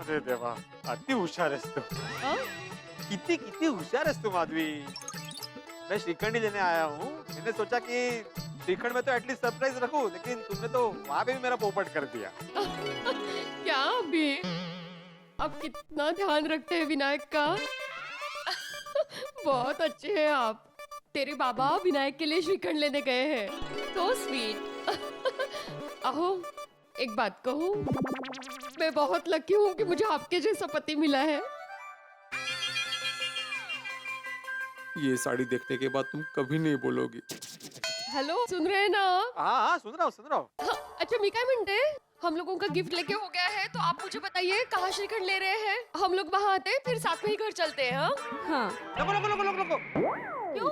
अरे देवा, अति होशियार है तू। हाँ? कितनी होशियार है तू माधवी। मैं श्रीखंड ही लेने आया हूँ। मैंने सोचा कि श्रीखंड में तो एटलीस्ट सरप्राइज रखूं, लेकिन तुमने तो वहाँ पे भी मेरा पोपट कर दिया। क्या अभी? आप कितना ध्यान रखते हैं विनायक का। बहुत अच्छे हैं आप। तेरे बाबा विनायक के लिए श्रीखंड लेने गए हैं। तो स्वीट। अहो, एक बात कहूँ, मैं बहुत लकी हूँ कि मुझे आपके जैसा पति मिला है। ये साड़ी देखने के बाद तुम कभी नहीं बोलोगी। हेलो, सुन रहे हैं ना? हाँ सुन रहा हूँ। हाँ, अच्छा मी काय म्हणते, हम लोगों का गिफ्ट लेके हो गया है, तो आप मुझे बताइए कहाँ श्रीखंड ले रहे हैं? हम लोग वहाँ आते हैं, फिर साथ में ही घर चलते हैं। हाँ? रुको। क्यों?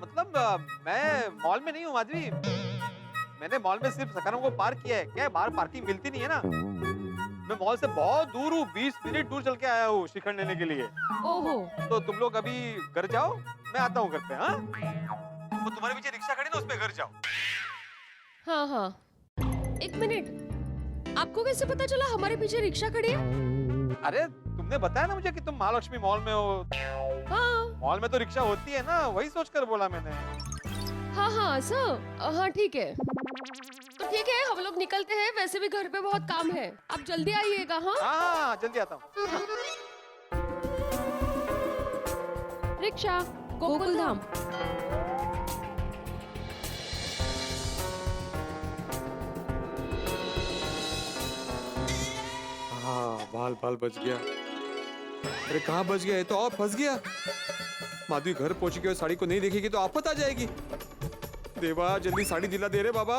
मतलब मैं मॉल में नहीं हूँ माधवी। मैंने मॉल में सिर्फ सखाराम को पार्क किया है। क्या है, बाहर पार्किंग मिलती नहीं है ना। मैं मॉल से बहुत दूर हूँ, 20 मिनट दूर चल के आया हूँ श्रीखंड लेने के लिए। ओहो, तो तुम लोग अभी घर जाओ, मैं आता हूँ घर पे। हाँ, वो तुम्हारे पीछे रिक्शा खड़ी ना, उस पे घर जाओ। हाँ हाँ, 1 मिनट, आपको कैसे पता चला हमारे पीछे रिक्शा खड़ी है? अरे तुमने बताया ना मुझे कि तुम महालक्ष्मी मॉल में हो। हाँ मॉल में तो रिक्शा होती है ना, वही सोचकर बोला मैंने। हाँ सर, हाँ ठीक है। तो ठीक है, हम लोग निकलते हैं, वैसे भी घर पे बहुत काम है। आप जल्दी आइएगा। हाँ हाँ जल्दी आता हूँ। रिक्शा गोकुल धाम। हाँ, बाल बच गया। अरे कहाँ बच गया? ये तो और फंस गया। माधवी घर पहुंच गई और साड़ी को नहीं देखेगी तो आफत आ जाएगी। देवा, जल्दी साड़ी दिला दे रे बाबा।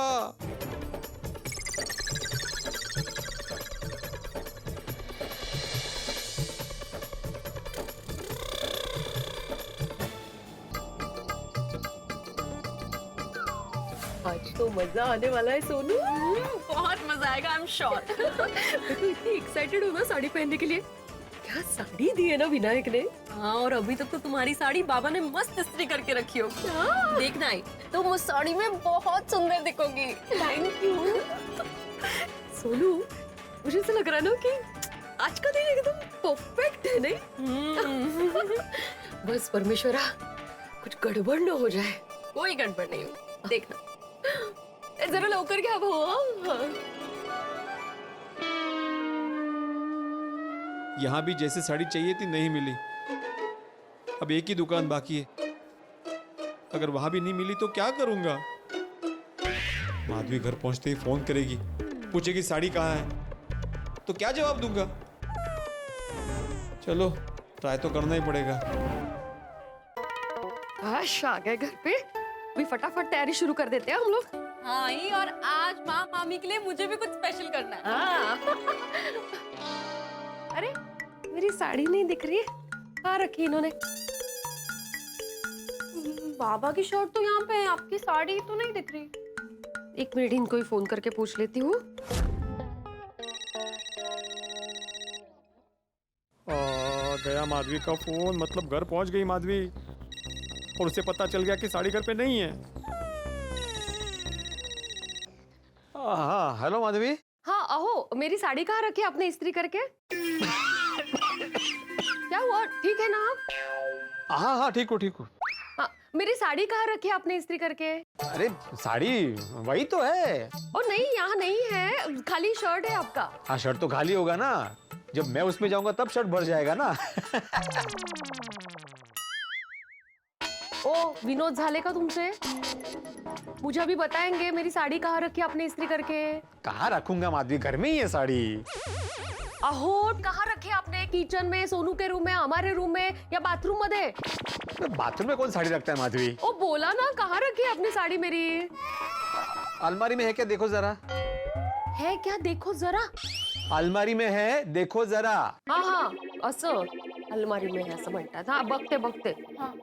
आज तो मजा आने वाला है सोनू। बहुत मजा आएगा, आई एम श्योर। मैं तो इतनी एक्साइटेड हूँ ना साड़ी पहनने के लिए। क्या साड़ी दी है ना विनायक ने। हाँ, और अभी तक तो तुम्हारी साड़ी बाबा ने मस्त इस्त्री करके रखी हो। देखना है, तुम उस साड़ी में बहुत सुंदर दिखोगी। Thank you Sonu. मुझे ऐसा लग रहा है ना कि आज का दिन एकदम परफेक्ट है, नहीं? बस परमेश्वरा, कुछ गड़बड़ न हो जाए। कोई गड़बड़ नहीं हो, देखना। जरा लवकर घ्या भाऊ। यहाँ भी जैसे साड़ी चाहिए थी नहीं मिली। अब एक ही दुकान बाकी है। अगर वहां भी नहीं मिली तो क्या करूंगा? माधवी घर पहुंचते ही फोन करेगी, पूछेगी साड़ी कहाँ है, तो क्या जवाब दूंगा? चलो ट्राई तो करना ही पड़ेगा। काश आ गए घर पे, भी फटाफट तैयारी शुरू कर देते हैं हम लोग। हाँ ही, और आज माँ मामी के लिए मुझे भी कुछ स्पेशल करना है। हाँ। अरे मेरी साड़ी नहीं दिख रही है, कहाँ रखी इन्होंने? बाबा की शर्ट तो यहाँ पे है, आपकी साड़ी तो नहीं दिख रही। एक मिनट, इनको ही फोन करके पूछ लेती हूँ। गया माधवी का फोन, मतलब घर पहुंच गई माधवी, और उसे पता चल गया कि साड़ी घर पे नहीं है। हाँ हेलो माधवी। हाँ अहो, मेरी साड़ी कहाँ रखी आपने इस्त्री करके? क्या हुआ, ठीक है ना आप? हाँ हाँ ठीक हूँ। हाँ, मेरी साड़ी कहाँ रखी आपने इस्त्री करके? अरे साड़ी वही तो है। ओ नहीं, यहाँ नहीं है, खाली शर्ट है आपका। हाँ शर्ट तो खाली होगा ना, जब मैं उसमें जाऊंगा तब शर्ट भर जाएगा ना। ओ विनोद झाले का तुमसे? मुझे अभी बताएंगे मेरी साड़ी कहाँ रखी आपने इस्त्री करके? कहाँ रखूंगा माधवी, घर में ही है साड़ी। अहो कहाँ रखी आपने? किचन में, सोनू के रूम में, हमारे रूम में, या बाथरूम मध्ये? बाथरूम में कौन साड़ी रखता है माधवी? ओ बोला ना, कहाँ रखी आपने साड़ी मेरी? अलमारी में है क्या, देखो जरा। है क्या, देखो जरा। अलमारी में है, देखो जरा। हाँ हाँ असं अलमारी में है असं म्हणतात। हाँ बघते बघते। हाँ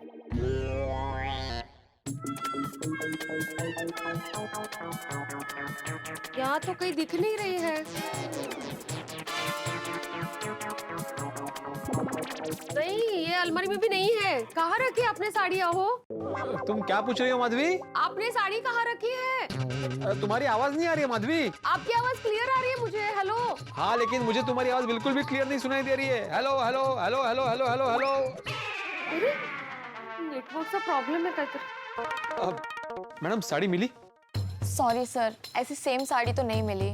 यहाँ तो कहीं दिख नहीं रही है। नहीं, ये अलमारी में भी नहीं है। कहाँ रखी आपने साड़ी? अहो तुम क्या पूछ रही हो माधवी? आपने साड़ी कहाँ रखी है? तुम्हारी आवाज नहीं आ रही है माधवी। आपकी आवाज क्लियर आ रही है मुझे। हेलो। हाँ लेकिन मुझे तुम्हारी आवाज बिल्कुल भी क्लियर नहीं सुनाई दे रही है। Hello hello hello hello hello hello hello. Network का प्रॉब्लम है कहते। मैडम साड़ी मिली? सॉरी सर, ऐसी सेम साड़ी तो नहीं मिली।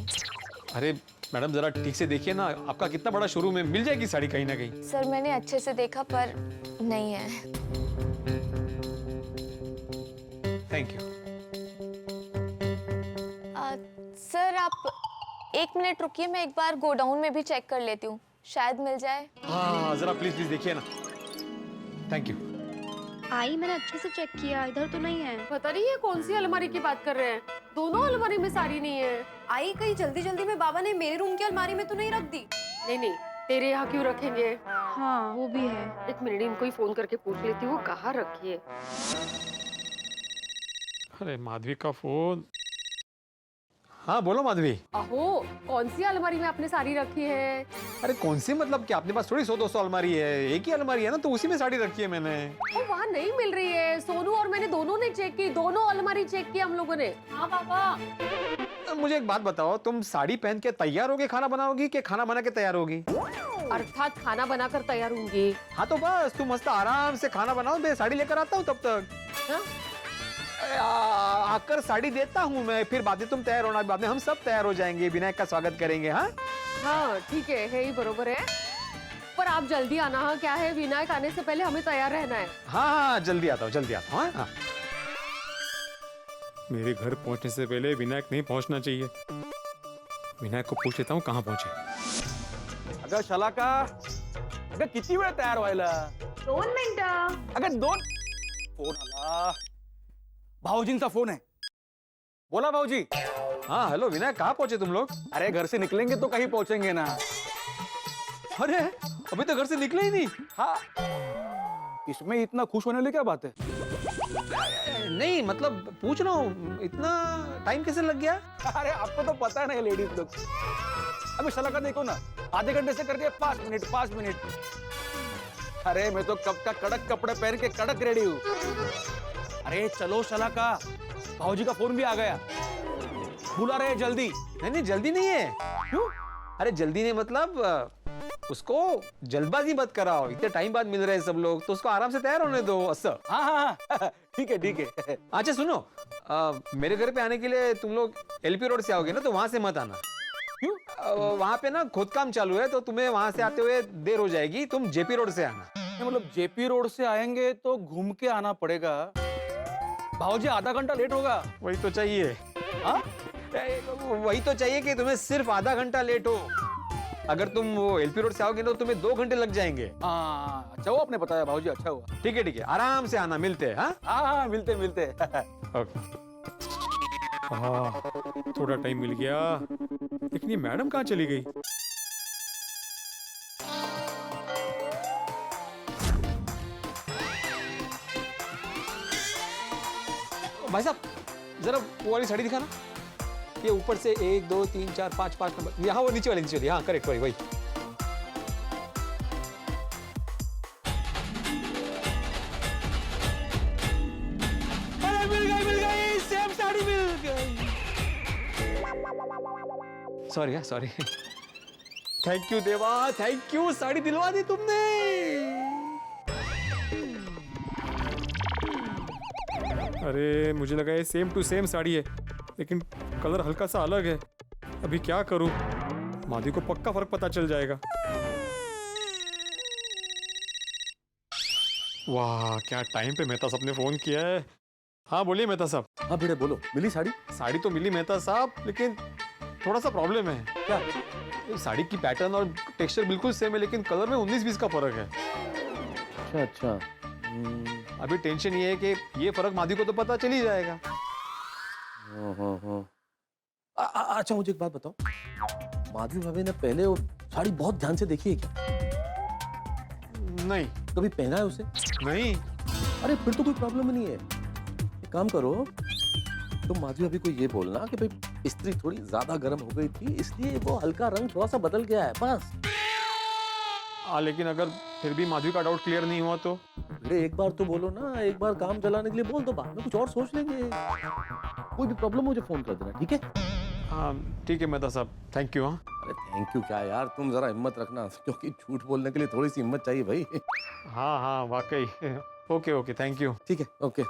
अरे मैडम जरा ठीक से देखिए ना, आपका कितना बड़ा शोरूम है, मिल जाएगी साड़ी कहीं ना कहीं। सर मैंने अच्छे से देखा पर नहीं है। Thank you. सर आप 1 मिनट रुकिए, मैं एक बार गोडाउन में भी चेक कर लेती हूँ, शायद मिल जाए। हाँ जरा प्लीज प्लीज देखिए ना। Thank you. आई, मैंने अच्छे से चेक किया, इधर तो नहीं है। पता नहीं है कौन सी अलमारी की बात कर रहे हैं। दोनों अलमारी में साड़ी नहीं है। आई कहीं जल्दी जल्दी में बाबा ने मेरे रूम की अलमारी में तो नहीं रख दी? नहीं नहीं, तेरे यहाँ क्यों रखेंगे? हाँ वो भी है। एक मिनट, इनको ही फोन करके पूछ लेती हूँ कहाँ रखी है। अरे माधवी का फोन। हाँ बोलो माधवी। अहो कौन सी अलमारी में आपने साड़ी रखी है? अरे कौन सी मतलब क्या, अपने पास थोड़ी 100-200 अलमारी है, एक ही अलमारी है ना, तो उसी में साड़ी रखी है मैंने। वो वहाँ नहीं मिल रही है। सोनू और मैंने दोनों ने चेक की, दोनों अलमारी चेक की हम लोगों ने। हाँ पापा। मुझे एक बात बताओ, तुम साड़ी पहन के तैयार होके खाना बनाओगी कि खाना बना के तैयार होगी? अर्थात खाना बनाकर तैयार होंगी। हाँ तो बस तुम मस्त आराम से खाना बनाओ, मैं साड़ी लेकर आता हूँ तब तक। हाँ? आकर साड़ी देता हूँ मैं, फिर बाद में तुम तैयार होना, बाद में हम सब तैयार हो जाएंगे, विनायक का स्वागत करेंगे। हाँ हाँ ठीक है ही बरोबर है, पर आप जल्दी आना। हाँ क्या है, विनायक आने से पहले हमें तैयार रहना है। हाँ हाँ जल्दी आता हूँ, जल्दी आता हूँ। हाँ मेरे घर पहुंचने से पहले विनायक नहीं पहुंचना चाहिए। विनायक को पूछ लेता हूँ कहाँ पहुंचे। अगं शलाका, अगं किती वेळ तयार व्हायला? 2 मिनिटं. अगं 2 फोन आला, भाऊजींचा फोन है। बोला भाऊजी। हाँ हेलो विनायक, कहाँ पहुंचे तुम लोग? अरे घर से निकलेंगे तो कहीं पहुंचेंगे ना। अरे अभी तो घर से निकले ही नहीं। हाँ, इसमें इतना खुश होने वाली क्या बात है? नहीं मतलब पूछ रहा हूँ, इतना टाइम कैसे लग गया? अरे आपको तो पता है ना लेडीज लोग। अभी शलाका देखो ना, आधे घंटे से कर दिया 5 मिनट 5 मिनट। अरे मैं तो कब का कड़क कपड़े पहन के कड़क रेडी हूँ। अरे चलो शलाका, भाऊजी का फोन भी आ गया, बुला रहे हैं जल्दी। नहीं जल्दी नहीं है। क्यों? अरे जल्दी नहीं मतलब उसको जल्दबाजी मत कराओ, इतने टाइम बाद मिल रहे हैं सब लोग, तो उसको आराम से तैयार होने दो। अच्छा हाँ हाँ ठीक है ठीक है। अच्छा सुनो, मेरे घर पे आने के लिए तुम लोग एलपी रोड से आओगे ना, तो वहां से मत आना। क्यों? वहां पे ना खोदकाम चालू है, तो तुम्हें वहां से आते हुए देर हो जाएगी, तुम जेपी रोड से आना। मतलब जेपी रोड से आएंगे तो घूम के आना पड़ेगा। भाऊजी आधा घंटा लेट होगा। वही तो चाहिए। हाँ? वही तो चाहिए कि तुम्हें सिर्फ आधा घंटा लेट हो। अगर तुम वो एलपी रोड से आओगे तो तुम्हें 2 घंटे लग जाएंगे। हाँ अच्छा हुआ आपने बताया भाजी, अच्छा हुआ। ठीक है, आराम से आना, मिलते हैं। हाँ हाँ मिलते मिलते। ओके। थोड़ा टाइम मिल गया, लेकिन ये मैडम कहाँ चली गई? भाई साहब जरा वो वाली साड़ी दिखाना, ये ऊपर से 1 2 3 4 5 नंबर, यहाँ वो नीचे वाली, हाँ करेक्ट वही। अरे मिल गई, सेम साड़ी मिल गई। सॉरी थैंक यू देवा, थैंक यू, साड़ी दिलवा दी तुमने। अरे मुझे लगा ये सेम टू सेम साड़ी है, लेकिन कलर हल्का सा अलग है। अभी क्या करूं? माधवी को पक्का फर्क पता चल जाएगा। वाह क्या टाइम पे मेहता साहब ने फोन किया है। हाँ बोलिए मेहता साहब। हाँ भिड़े बोलो, मिली साड़ी? साड़ी तो मिली मेहता साहब, लेकिन थोड़ा सा प्रॉब्लम है। क्या? साड़ी की पैटर्न और टेक्सचर बिल्कुल सेम है, लेकिन कलर में 19-20 का फर्क है। अच्छा। अभी टेंशन ये है कि ये फर्क माधवी को तो पता चल ही जाएगा। अच्छा मुझे एक बात बताओ, माधवी भाभी ने पहले वो साड़ी बहुत ध्यान से देखी है क्या? नहीं। कभी पहना है उसे? नहीं। अरे फिर तो कोई प्रॉब्लम नहीं है। एक काम करो, तुम माधवी भाभी को ये बोलना कि भाई इस्त्री थोड़ी ज्यादा गर्म हो गई थी, इसलिए वो हल्का रंग थोड़ा सा बदल गया है, बस। लेकिन अगर फिर भी माधवी का डाउट क्लियर नहीं हुआ तो? अरे एक बार तो बोलो ना, एक बार काम चलाने के लिए बोल दो, बाद में कुछ और सोच लेंगे। कोई भी प्रॉब्लम मुझे फोन कर देना, ठीक है? हाँ ठीक है मेहता साहब, थैंक यू। हाँ अरे थैंक यू क्या यार, तुम जरा हिम्मत रखना, क्योंकि झूठ बोलने के लिए थोड़ी सी हिम्मत चाहिए भाई। हाँ वाकई। Okay thank you. ठीक है, ओके।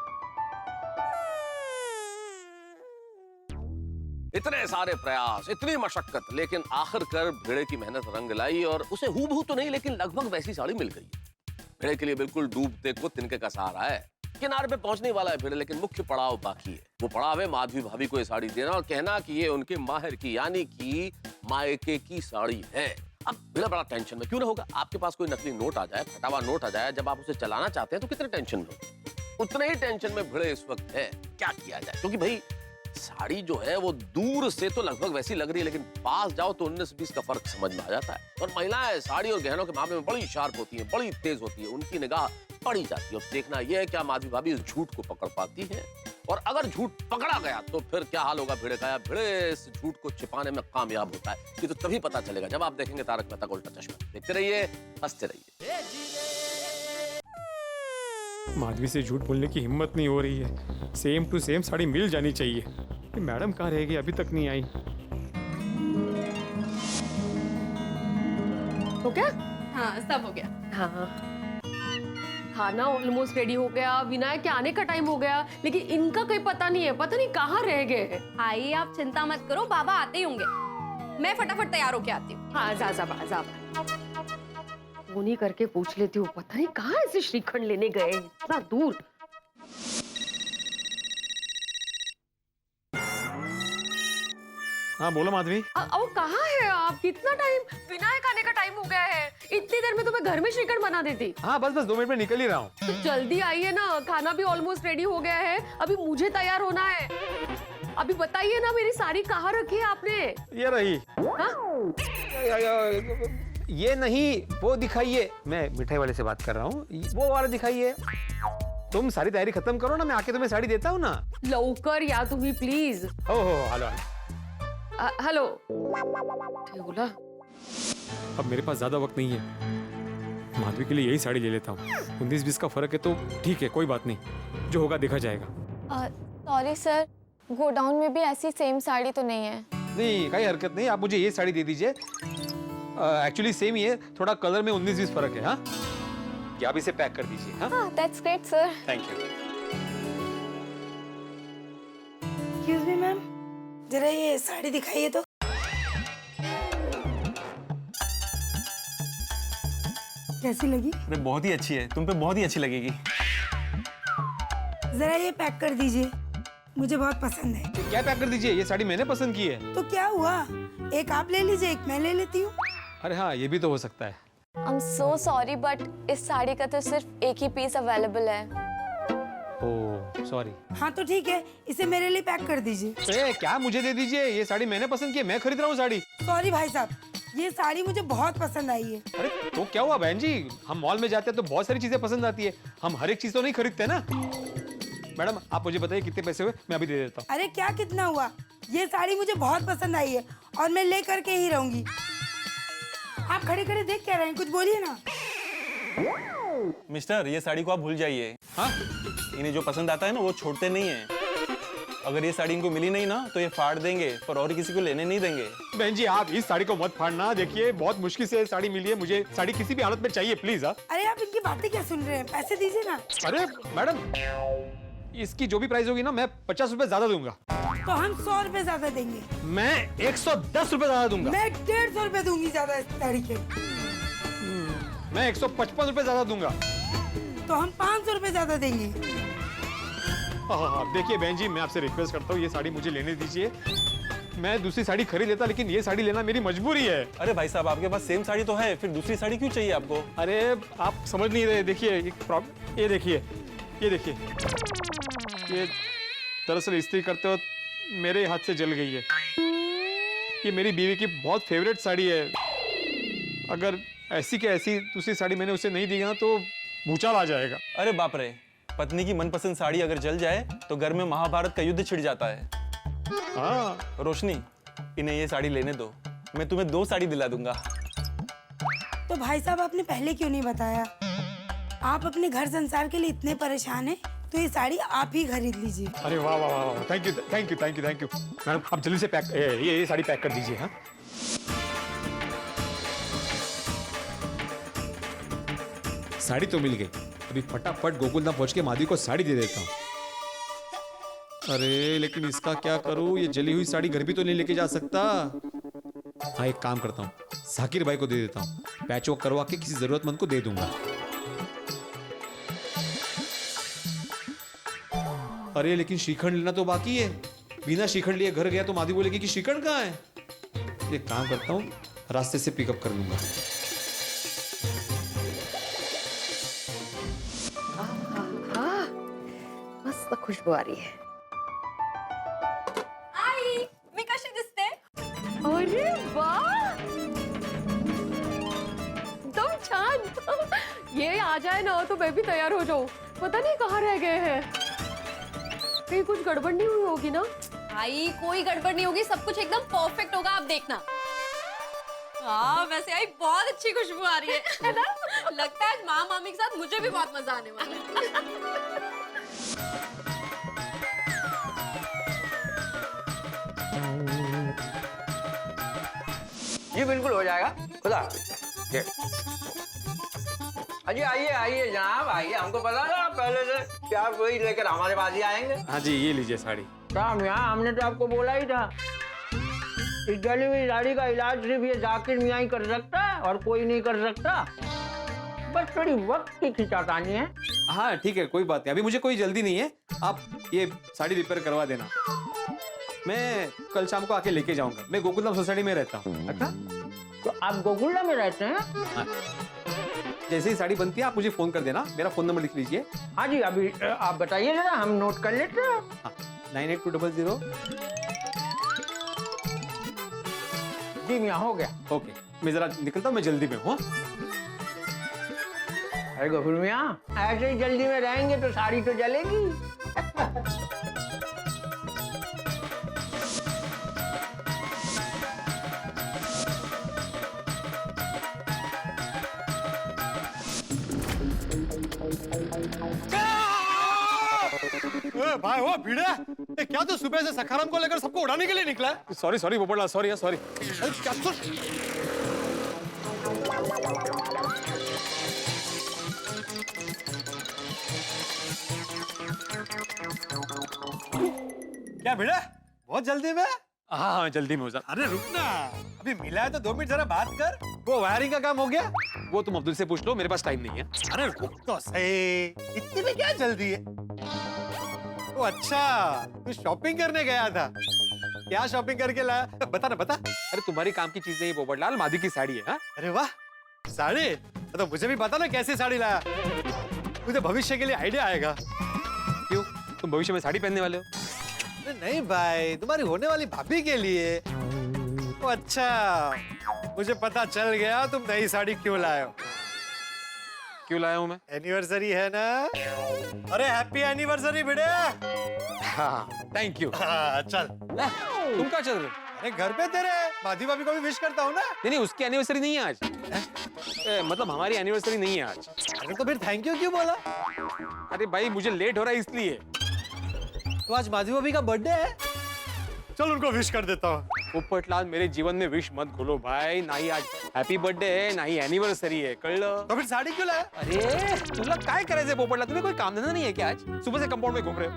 इतने सारे प्रयास, इतनी मशक्कत, लेकिन आखिरकार भिड़े की मेहनत रंग लाई और उसे हूबहू तो नहीं लेकिन लगभग वैसी साड़ी मिल गई। भिड़े के लिए बिल्कुल डूबते को तिनके का सहारा है। किनारे पे पहुंचने वाला है भिड़े, लेकिन मुख्य पड़ाव बाकी है। वो पड़ाव है माधवी भाभी को ये साड़ी देना और कहना कि ये उनके माहिर की यानी कि मायके की साड़ी है। अब भिड़ा बड़ा टेंशन में क्यों ना होगा। आपके पास कोई नकली नोट आ जाए, फटा हुआ नोट आ जाए, जब आप उसे चलाना चाहते हैं तो कितने टेंशन में हो। उतने ही टेंशन में भिड़े इस वक्त है। क्या किया जाए, क्योंकि भाई साड़ी जो है वो दूर से तो लगभग वैसी लग रही है, लेकिन पास जाओ तो 19-20 का फर्क समझ में आ जाता है। और महिलाएं साड़ी और गहनों के मामले में बड़ी शार्प होती हैं, बड़ी तेज होती है, उनकी निगाह पड़ी जाती है। अब देखना यह है क्या माधवी भाभी इस झूठ को पकड़ पाती है, और अगर झूठ पकड़ा गया तो फिर क्या हाल होगा भिड़े का। भिड़े इस झूठ को छिपाने में कामयाब होता है, ये तो तभी पता चलेगा जब आप देखेंगे तारक मेहता का उल्टा चश्मा। देखते रहिए, हंसते रहिए। माधवी से झूठ बोलने की हिम्मत नहीं हो रही है। सेम टू सेम साड़ी मिल जानी चाहिए। मैडम कहाँ रहेगी, अभी तक नहीं आई। हो गया? हाँ सब हो गया। हाँ खाना ऑलमोस्ट रेडी हो गया, विनायक के आने का टाइम हो गया, लेकिन इनका कोई पता नहीं है, पता नहीं कहाँ रह गए। आइए आप चिंता मत करो, बाबा आते ही होंगे। मैं फटाफट तैयार होके आती हूँ। हाँ जा फोन ही करके पूछ लेती हूँ, पता नहीं कहाँ ऐसे श्रीखंड लेने गए इतना दूर। हाँ बोलो माधवी। अब कहाँ है आप? कितना टाइम, विनायक आने का टाइम हो गया है। इतनी देर में तो मैं घर में श्रीखंड बना देती। हाँ बस 2 मिनट में निकल ही रहा हूँ। तो जल्दी आइए ना, खाना भी ऑलमोस्ट रेडी हो गया है, अभी मुझे तैयार होना है। अभी बताइए ना मेरी साड़ी कहाँ रखी है आपने? ये रही। हाँ? ये नहीं, वो दिखाइए। मैं मिठाई वाले से बात कर रहा हूँ, वो वाला दिखाइए। तुम सारी तैयारी खत्म करो ना, मैं आके तुम्हें साड़ी देता हूँ ना। लवकर या तुम्ही प्लीज। हेलो हेलो बोला। अब मेरे पास ज्यादा वक्त नहीं है, माधवी के लिए यही साड़ी ले लेता हूँ। 19-20 का फर्क है तो ठीक है, कोई बात नहीं, जो होगा देखा जाएगा। सॉरी सर, गोडाउन में भी ऐसी सेम साड़ी तो नहीं है। नहीं कोई हरकत नहीं, आप मुझे ये साड़ी दे दीजिए। एक्चुअली सेम ही है, थोड़ा कलर में 19-20 फर्क है। हाँ आप इसे पैक कर दीजिए। हाँ that's great sir. Thank you. Excuse me ma'am, जरा ये साड़ी दिखाइए तो। कैसी लगी? अरे बहुत ही अच्छी है, तुम पे बहुत ही अच्छी लगेगी। जरा ये पैक कर दीजिए, मुझे बहुत पसंद है। क्या पैक कर दीजिए? ये साड़ी मैंने पसंद की है। तो क्या हुआ, एक आप ले लीजिए, एक मैं ले लेती हूँ। अरे हाँ, ये भी तो हो सकता है। I am so sorry but इस साड़ी का तो सिर्फ एक ही पीस अवेलेबल है। Oh sorry. हाँ तो ठीक है, इसे मेरे लिए पैक कर दीजिए। ए क्या मुझे दे दीजिए, ये साड़ी मैंने पसंद की है, मैं खरीद रहा हूँ साड़ी। सॉरी भाई साहब, ये साड़ी मुझे बहुत पसंद आई है। अरे तो क्या हुआ बहन जी, हम मॉल में जाते हैं तो बहुत सारी चीजें पसंद आती है, हम हर एक चीज तो नहीं खरीदते ना। मैडम आप मुझे बताइए कितने पैसे हुए, मैं अभी दे देता हूँ। अरे क्या कितना हुआ, ये साड़ी मुझे बहुत पसंद आई है और मैं ले करके ही रहूंगी। आप खड़े खड़े देख क्या रहे हैं, कुछ बोलिए ना। मिस्टर, ये साड़ी को आप भूल जाइए। हाँ? इन्हें जो पसंद आता है ना वो छोड़ते नहीं है। अगर ये साड़ी इनको मिली नहीं ना तो ये फाड़ देंगे, पर और किसी को लेने नहीं देंगे। बहन जी आप इस साड़ी को मत फाड़ना, देखिए बहुत मुश्किल से साड़ी मिली है, मुझे साड़ी किसी भी हालत में चाहिए प्लीज। अरे आप इनकी बातें क्या सुन रहे हैं, पैसे दीजिए ना। अरे मैडम इसकी जो भी प्राइस होगी ना, मैं 50 रुपए ज्यादा दूंगा। तो हम 100 रुपए ज्यादा देंगे। मैं 110 रुपए ज्यादा दूंगा। मैं 150 रुपए दूंगी ज्यादा इस साड़ी के। मैं 155 रुपए ज्यादा दूंगा। तो हम 500 रुपए ज्यादा देंगे। हाँ, देखिए बहन जी मैं आपसे रिक्वेस्ट करता हूँ, ये साड़ी मुझे लेने दीजिए। मैं दूसरी साड़ी खरीद लेता, लेकिन ये साड़ी लेना मेरी मजबूरी है। अरे भाई साहब, आपके पास सेम साड़ी तो है, फिर दूसरी साड़ी क्यों चाहिए आपको? अरे आप समझ नहीं रहे, देखिए ये देखिए, ये देखिए, ये दरअसल इस्त्री करते वक्त मेरे हाथ से जल गई है। ये मेरी बीवी की बहुत फेवरेट साड़ी है, अगर ऐसी के ऐसी दूसरी साड़ी मैंने उसे नहीं दी ना तो भूचाल आ जाएगा। अरे बाप रे, पत्नी की मनपसंद साड़ी अगर जल जाए तो घर में महाभारत का युद्ध छिड़ जाता है। हाँ रोशनी, इन्हें ये साड़ी लेने दो, मैं तुम्हें 2 साड़ी दिला दूंगा। तो भाई साहब आपने पहले क्यों नहीं बताया? आप अपने घर संसार के लिए इतने परेशान हैं, तो ये साड़ी आप ही खरीद लीजिए। अरे वाह वाह वाह, thank you thank you thank you thank you. Madam आप जल्दी से पैक ये साड़ी पैक कर दीजिए। हाँ साड़ी तो मिल गई, अभी फटाफट गोकुलधाम पहुंच के माधवी को साड़ी दे देता हूँ। अरे लेकिन इसका क्या करूँ, ये जली हुई साड़ी घर भी तो नहीं लेके जा सकता। हाँ एक काम करता हूँ, जाकिर भाई को दे देता हूँ, पैच वर्क करवा के किसी जरूरतमंद को दे दूंगा। अरे लेकिन श्रीखंड लेना तो बाकी है, बिना श्रीखंड लिए घर गया तो माधवी बोलेगी कि श्रीखंड कहाँ है। एक काम करता हूँ, रास्ते से पिकअप कर लूंगा। मस्त खुशबू आ रही है। आई मी कशी दिसते? अरे वाह एकदम छान। ये आ जाए ना तो मैं भी तैयार हो जाऊं, पता नहीं कहाँ रह गए हैं। कहीं कुछ गड़बड़ नहीं हुई होगी ना? आई कोई गड़बड़ नहीं होगी, सब कुछ एकदम परफेक्ट होगा, आप देखना। हाँ वैसे आई बहुत अच्छी खुशबू आ रही है ना? लगता है आज माँ मामी के साथ मुझे भी बहुत मजा आने वाला है। जी बिल्कुल हो जाएगा, खुदा। ये अजी आइए आइए जनाब आइए, हमको पता था पहले से कि आप वही लेकर हमारे पास ही आएंगे। हाँ जी ये लीजिए साड़ी। साहब यहाँ हमने तो आपको बोला ही था, इस जली हुई साड़ी का इलाज सिर्फ ये जाकिर मियाँ ही कर सकता है और कोई नहीं कर सकता। बस थोड़ी वक्त की खिंचातानी है। हाँ ठीक है कोई बात नहीं, अभी मुझे कोई जल्दी नहीं है, आप ये साड़ी रिपेयर करवा देना, मैं कल शाम को आके लेके जाऊंगा। मैं गोकुलधाम सोसाइटी में रहता हूँ। अच्छा तो आप गोकुलधाम में रहते हैं? हाँ। जैसे ही साड़ी बनती है आप मुझे फोन कर देना, मेरा फोन नंबर लिख लीजिए। हाँ जी अभी आप बताइए जरा, हम नोट कर लेते हैं। हाँ 98200। जी मियाँ हो गया। ओके मैं जरा निकलता हूँ, मैं जल्दी में हूँ। अरे गफूर मियाँ ऐसे ही जल्दी में रहेंगे तो साड़ी तो जलेगी। भाई वो भिड़े, क्या तो सुबह से सखाराम को लेकर सबको उड़ाने के लिए निकला है? Sorry sorry Popatlal, sorry sorry. क्या क्या भिड़े, बहुत जल्दी में? हाँ हाँ जल्दी में हो जा। अरे रुकना, अभी मिला है तो 2 मिनट जरा बात कर। वो वायरिंग का काम हो गया, वो तुम अब्दुल से पूछ लो, मेरे पास टाइम नहीं है। अरे रुक तो सही, इतनी में क्या जल्दी है? ओ अच्छा, तू शॉपिंग करने गया था? क्या शॉपिंग करके लाया, बता ना बता। अरे तुम्हारी काम की चीज नहीं पोपटलाल, माधवी की साड़ी है। हाँ अरे वाह, साड़ी तो मुझे भी बता ना कैसी साड़ी लाया, मुझे भविष्य के लिए आइडिया आएगा। क्यों, तुम भविष्य में साड़ी पहनने वाले हो? अरे नहीं भाई, तुम्हारी होने वाली भाभी के लिए। ओ अच्छा, मुझे पता चल गया तुम नई साड़ी क्यों लाए हो। क्यों लाया हूँ मैं? एनिवर्सरी है ना। अरे हैप्पी एनिवर्सरी बेटे। हाँ थैंक यू। हाँ, चल तुम कहाँ चल रहे हो? अरे घर पे तेरे माधवी भाभी को भी विश करता हूँ ना। नहीं उसकी एनिवर्सरी नहीं है आज। मतलब हमारी एनिवर्सरी नहीं है आज। अरे तो फिर थैंक यू क्यों बोला? अरे भाई मुझे लेट हो रहा है इसलिए। तो आज माधवी भाभी का बर्थडे है, चल उनको विश कर देता हूँ। पोपटलाल मेरे जीवन में विश मत खोलो भाई, ना ही आज हैप्पी बर्थडे है ना ही एनिवर्सरी है, कळलं? तो फिर साड़ी क्यों लाया? अरे तुला काय करायचंय पोपटलाल, तुम्हें कोई काम धंधा नहीं है क्या? आज सुबह से कंपाउंड में घूम रहे हो।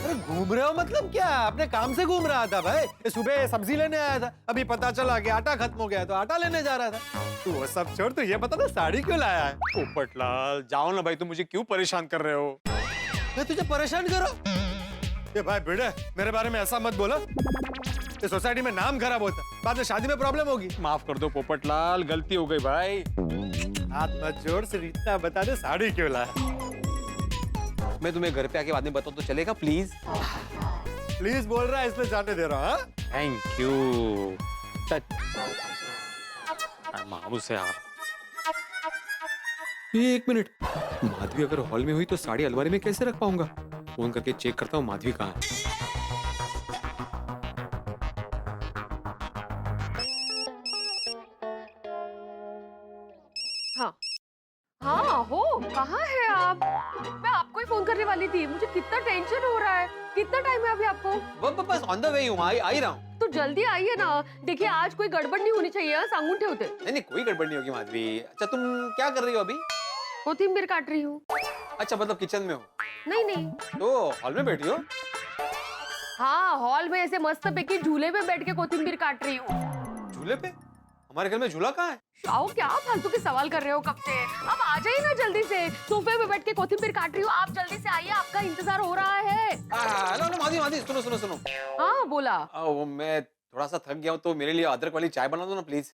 अरे घूम रहे हो मतलब क्या? अपने काम से घूम रहा था भाई। ये सुबह सब्जी लेने आया था, अभी पता चला कि आटा खत्म हो गया तो आटा लेने जा रहा था। तू वो सब छोड़, तू ये बता ना साड़ी क्यों लाया है? पोपटलाल जाओ ना भाई, तुम मुझे क्यों परेशान कर रहे हो? मैं तुझे परेशान करो? ये भाई बेटे, मेरे बारे में ऐसा मत बोलो, ये सोसाइटी में नाम खराब होता, बाद में शादी में प्रॉब्लम होगी। माफ कर दो पोपटलाल, गलती हो गई भाई। हाथ मत जोड़, सिर्फ इतना बता दे साड़ी क्यों लाया। मैं तुम्हें घर पे आके बाद में बताऊं तो चलेगा प्लीज? प्लीज बोल रहा है इसलिए जाने दे रहा हूँ। Thank you. मामू से आप ये 1 मिनट, माधवी अगर हॉल में हुई तो साड़ी अलमारी में कैसे रख पाऊंगा? फोन करके चेक करता हूँ माधवी कहाँ है। हाँ हाँ हो, कहाँ है आप? मैं आपको ही फोन करने वाली थी, मुझे कितना टेंशन हो रहा है। कितना टाइम है अभी आपको? बस ऑन द वे हूँ, आई रहा हूँ। तो जल्दी आइए ना, देखिए आज कोई गड़बड़ नहीं होनी चाहिए, सांगून ठेवते। नहीं कोई गड़बड़ नहीं होगी माधवी। अच्छा तुम क्या कर रही हो अभी? कोथिंबीर काट रही हूँ। अच्छा मतलब किचन में हो? नहीं तो हॉल में बैठी हो? हाँ हॉल में ऐसे मस्त पैकी झूले पे बैठ के कोथिंबीर काट रही हूँ। झूले पे? हमारे घर में झूला कहाँ है? आओ, क्या फालतू के सवाल कर रहे हो कब से? अब आ जाइए ना जल्दी से, सोफे पे बैठ के कोथिंबीर काट रही हूँ, आप जल्दी से आइए, आपका इंतजार हो रहा है। हेलो माधवी सुनो। हाँ बोला। वो मैं थोड़ा सा थक गया हूँ तो मेरे लिए अदरक वाली चाय बना दो ना प्लीज।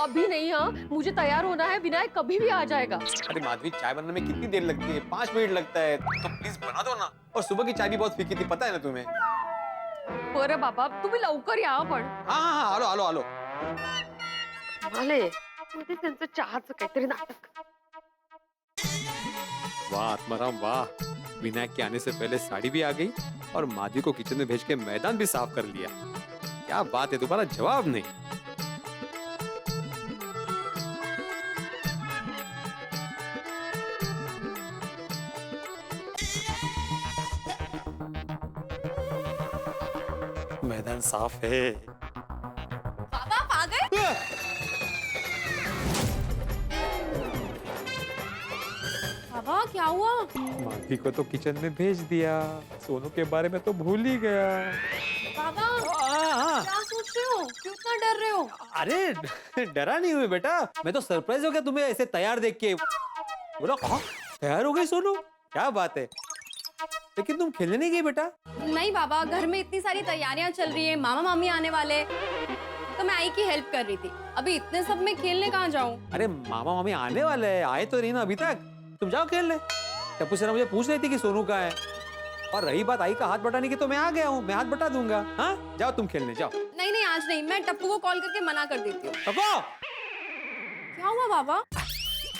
अभी नहीं, हाँ मुझे तैयार होना है, विनायक कभी भी आ जाएगा। अरे माधवी चाय बनाने में कितनी देर लगती है? 5 मिनट लगता है, तो प्लीज बना दो ना। और सुबह की चाय भी बहुत फीकी थी, पता है ना तुम्हें? बरं बाबा, तुम्ही लवकर या पण। हाँ आलो। आले, मध्ये त्यांचं चहाचं काहीतरी नाटक। वाह आत्माराम वाह, विनायक के आने से पहले साड़ी भी आ गई और माधवी को किचन में भेज के मैदान भी साफ कर लिया। क्या बात है, तुम्हारा जवाब नहीं। मैदान साफ है। पापा आप आ गए? पापा क्या हुआ? माधवी को तो किचन में भेज दिया, सोनू के बारे में तो भूल ही गया। पापा क्या सोच रहे हो? क्यों इतना डर रहे हो? अरे डरा नहीं हुई बेटा, मैं तो सरप्राइज हो गया तुम्हें ऐसे तैयार देख के। बोला तैयार हो गई सोनू, क्या बात है? लेकिन तुम खेलने नहीं गई बेटा? नहीं बाबा, घर में इतनी सारी तैयारियां चल रही है, मामा मामी आने वाले, तो मैं आई की हेल्प कर रही थी। अभी इतने सब में खेलने कहाँ जाऊँ? अरे मामा मामी आने वाले हैं, आए तो नहीं ना अभी तक, तुम जाओ खेलने। टप्पू सेना मुझे पूछ रही थी कि सोनू कहाँ है, और रही बात आई का हाथ बटाने की तो मैं आ गया हूँ, मैं हाथ बटा दूंगा। हाँ जाओ तुम खेलने जाओ। नहीं आज नहीं, मैं टप्पू को कॉल करके मना कर देती हूँ। टप्पू क्या हुआ बाबा?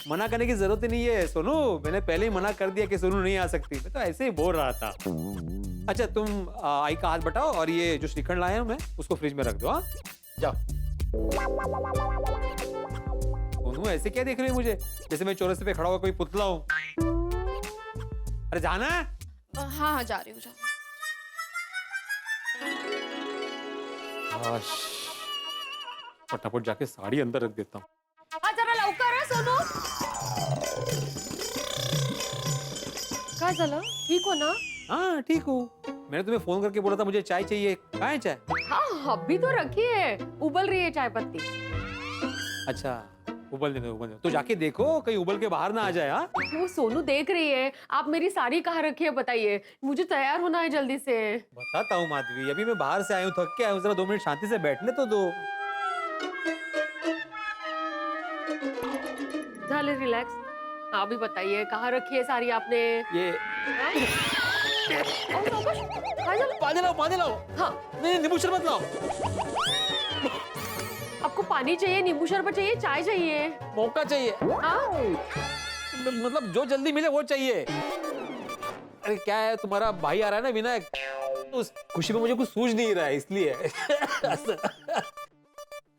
मना करने की जरूरत ही नहीं है सोनू, मैंने पहले ही मना कर दिया कि सोनू नहीं आ सकती, मैं तो ऐसे ही बोल रहा था। अच्छा तुम आई का हाथ बटाओ और ये जो श्रीखंड लाया हूँ मैं उसको फ्रिज में रख दो। हाँ जाओ। सोनू ऐसे क्या देख रही है मुझे, जैसे मैं चौरस्ते पे खड़ा हुआ कोई पुतला हूँ? अरे जाना है? हाँ जा रही हूँ। फटाफट जाके साड़ी अंदर रख देता हूँ। जरा लवकर आहे सोनू। काय झालं? ठीक हो ना? हाँ ठीक हूँ, मैंने तुम्हें फोन करके बोला था मुझे चाय चाहिए, कहाँ है चाय? हाँ अभी तो रखी है, उबल रही है चाय पत्ती। अच्छा उबलने दो। तो जाके देखो कहीं उबल के बाहर ना आ जाए। हाँ वो सोनू देख रही है, आप मेरी साड़ी कहाँ रखी है बताइए, मुझे तैयार होना है जल्दी से। बताता हूँ माधवी, अभी मैं बाहर से आया हूँ, थक के आया हूँ, जरा 2 मिनट शांति से बैठने तो दो। चले रिलैक्स, आप भी बताइए कहाँ रखी है साड़ी आपने? ये पानी लाओ। हाँ नहीं, नींबू शरबत लाओ। आपको पानी चाहिए, नींबू शरबत चाहिए, चाय चाहिए? मौका चाहिए। हाँ मतलब जो जल्दी मिले वो चाहिए। अरे क्या है, तुम्हारा भाई आ रहा है ना विनायक, तो उस खुशी में मुझे कुछ सूझ नहीं रहा है, इसलिए।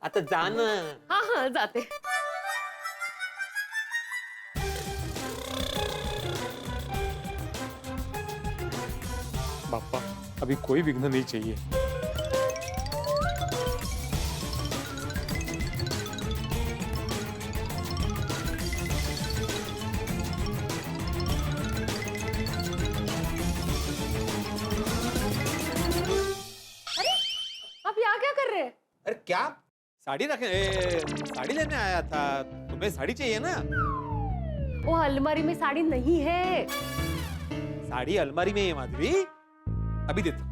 आता जाना। हाँ जाते। बापा अभी कोई विघ्न नहीं चाहिए। आप यहाँ क्या कर रहे हैं? अरे क्या साड़ी साड़ी लेने आया था, तुम्हें साड़ी चाहिए ना? वो अलमारी में साड़ी नहीं है। साड़ी अलमारी में है माधवी, अभी देता हूं।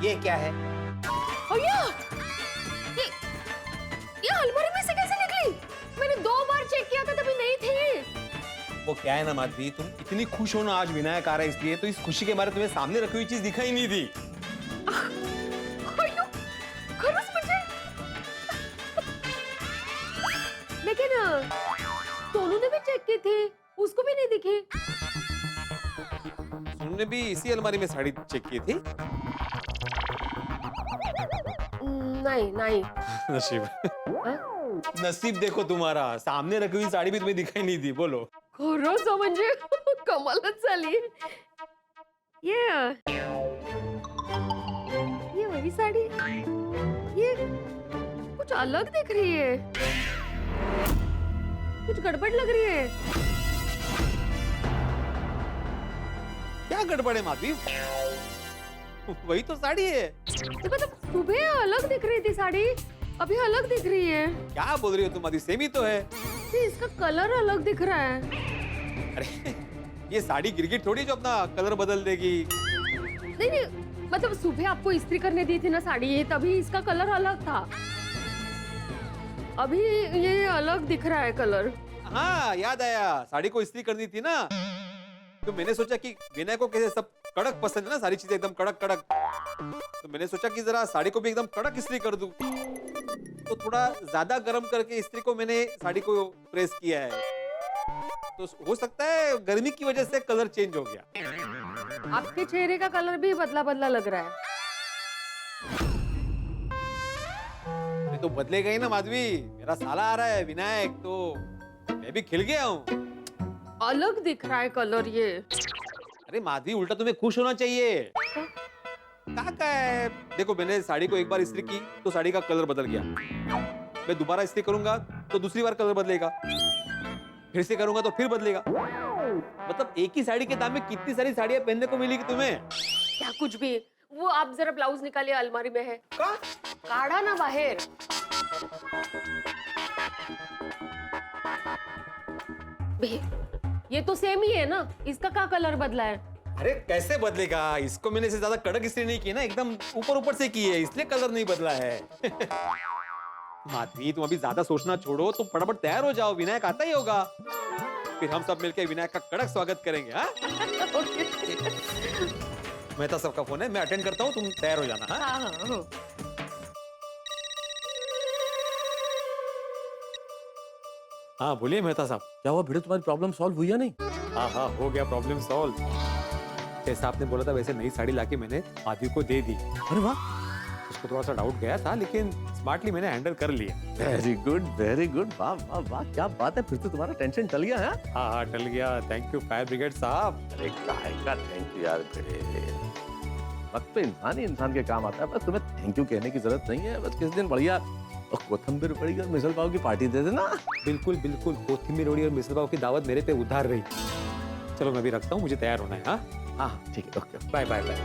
ये क्या है? भैया ये अलमारी में से कैसे निकली? मैंने 2 बार चेक किया था तभी नहीं थी। वो क्या है ना माधवी, तुम इतनी खुश हो ना आज विनायक आ रहा है इसलिए, तो इस खुशी के बारे तुम्हें सामने रखी हुई चीज दिखाई नहीं दी। खरंच म्हणजे? लेकिन सोनू ने भी चेक की थी, उसको भी नहीं दिखी। तुमने भी इसी अलमारी में साड़ी चेक की थी? नहीं। नसीब। नसीब देखो तुम्हारा, सामने रखी हुई साड़ी भी तुम्हें दिखाई नहीं दी। बोलो। खरंच म्हणजे कमालच झाली। ये वही साड़ी, ये कुछ अलग दिख रही है, कुछ गड़बड़ लग रही है। क्या गड़बड़ है माधवी? वही तो साड़ी है। ये मतलब सुबह अलग दिख रही थी साड़ी, अभी अलग दिख रही है। क्या बोल रही हो तुम माधवी, सेम ही तो है। इसका कलर अलग दिख रहा है। अरे ये साड़ी गिरगिट थोड़ी जो अपना कलर बदल देगी। नहीं, मतलब सुबह आपको इस्त्री करने दी थी ना साड़ी, तभी इसका कलर अलग था, अभी ये अलग दिख रहा है कलर। हाँ याद आया, साड़ी को इस्त्री करनी थी ना, तो मैंने सोचा कि विनय को कैसे सब कड़क पसंद है ना, सारी चीजें एकदम कड़क, तो मैंने सोचा कि जरा साड़ी को भी एकदम कड़क इस्त्री कर दूं। तो थोड़ा ज्यादा गर्म करके इस्त्री को मैंने साड़ी को प्रेस किया है, तो हो सकता है गर्मी की वजह से कलर चेंज हो गया। आपके चेहरे का कलर भी बदला लग रहा है। ये तो बदलेगा ही ना माधवी, मेरा साला आ रहा है विनायक, तो मैं भी खिल गया हूँ। अलग दिख रहा है कलर ये। अरे माधवी उल्टा तुम्हें खुश होना चाहिए। क्या है, देखो मैंने साड़ी को एक बार इस्त्री की तो साड़ी का कलर बदल गया, मैं दोबारा इस्त्री करूंगा तो दूसरी बार कलर बदलेगा, फिर से करूंगा तो फिर बदलेगा। मतलब एक ही साड़ी के दाम में कितनी सारी साड़ियां पहनने को मिलेगी तुम्हें। क्या कुछ भी, वो आप जरा ब्लाउज निकालिए, अलमारी में है। काढ़ा ना बाहर। ये तो सेम ही है ना, इसका क्या कलर बदला है? अरे कैसे बदलेगा, इसको मैंने इससे ज्यादा कड़क इस्त्री नहीं की ना, एकदम ऊपर से की है, इसलिए कलर नहीं बदला है। माधवी तुम अभी ज्यादा सोचना छोड़ो, तुम फटाफट तैयार हो जाओ, विनायक आता ही होगा, फिर हम सब मिलकर विनायक का कड़क स्वागत करेंगे। हाँ मेहता सबका फोन है, मैं अटेंड करता हूँ, तुम तैयार हो जाना। हाँ हाँ बोलिए मेहता साहब। क्या हुआ भिड़े, तुम्हारी प्रॉब्लम सॉल्व हुई या नहीं? हाँ हो गया प्रॉब्लम सॉल्व। जैसा आपने बोला था वैसे नई साड़ी लाके मैंने माधवी को दे दी। अरे वाह, उसको थोड़ा सा डाउट गया था, लेकिन स्मार्टली मैंने हैंडल कर लिया। वेरी गुड, वाह वाह वाह, क्या बात है, फिर तो तुम्हारा टेंशन टल गया है। हाँ टल गया, थैंक यू फायर ब्रिगेड साहब। अरे काहे का थैंक यू यार भिड़े, वक्त पे इंसान ही इंसान के काम आता है, बस तुम्हें थैंक यू कहने की जरूरत नहीं है। बस किस दिन बढ़िया कोथिंबर वड़ी और मिसल पाव की पार्टी दे देना। बिल्कुल कोथिंबर वड़ी और मिसल पाव की दावत मेरे पे उधार रही। चलो मैं भी रखता हूँ, मुझे तैयार होना है। हाँ ठीक है, ओके, बाय बाय बाय।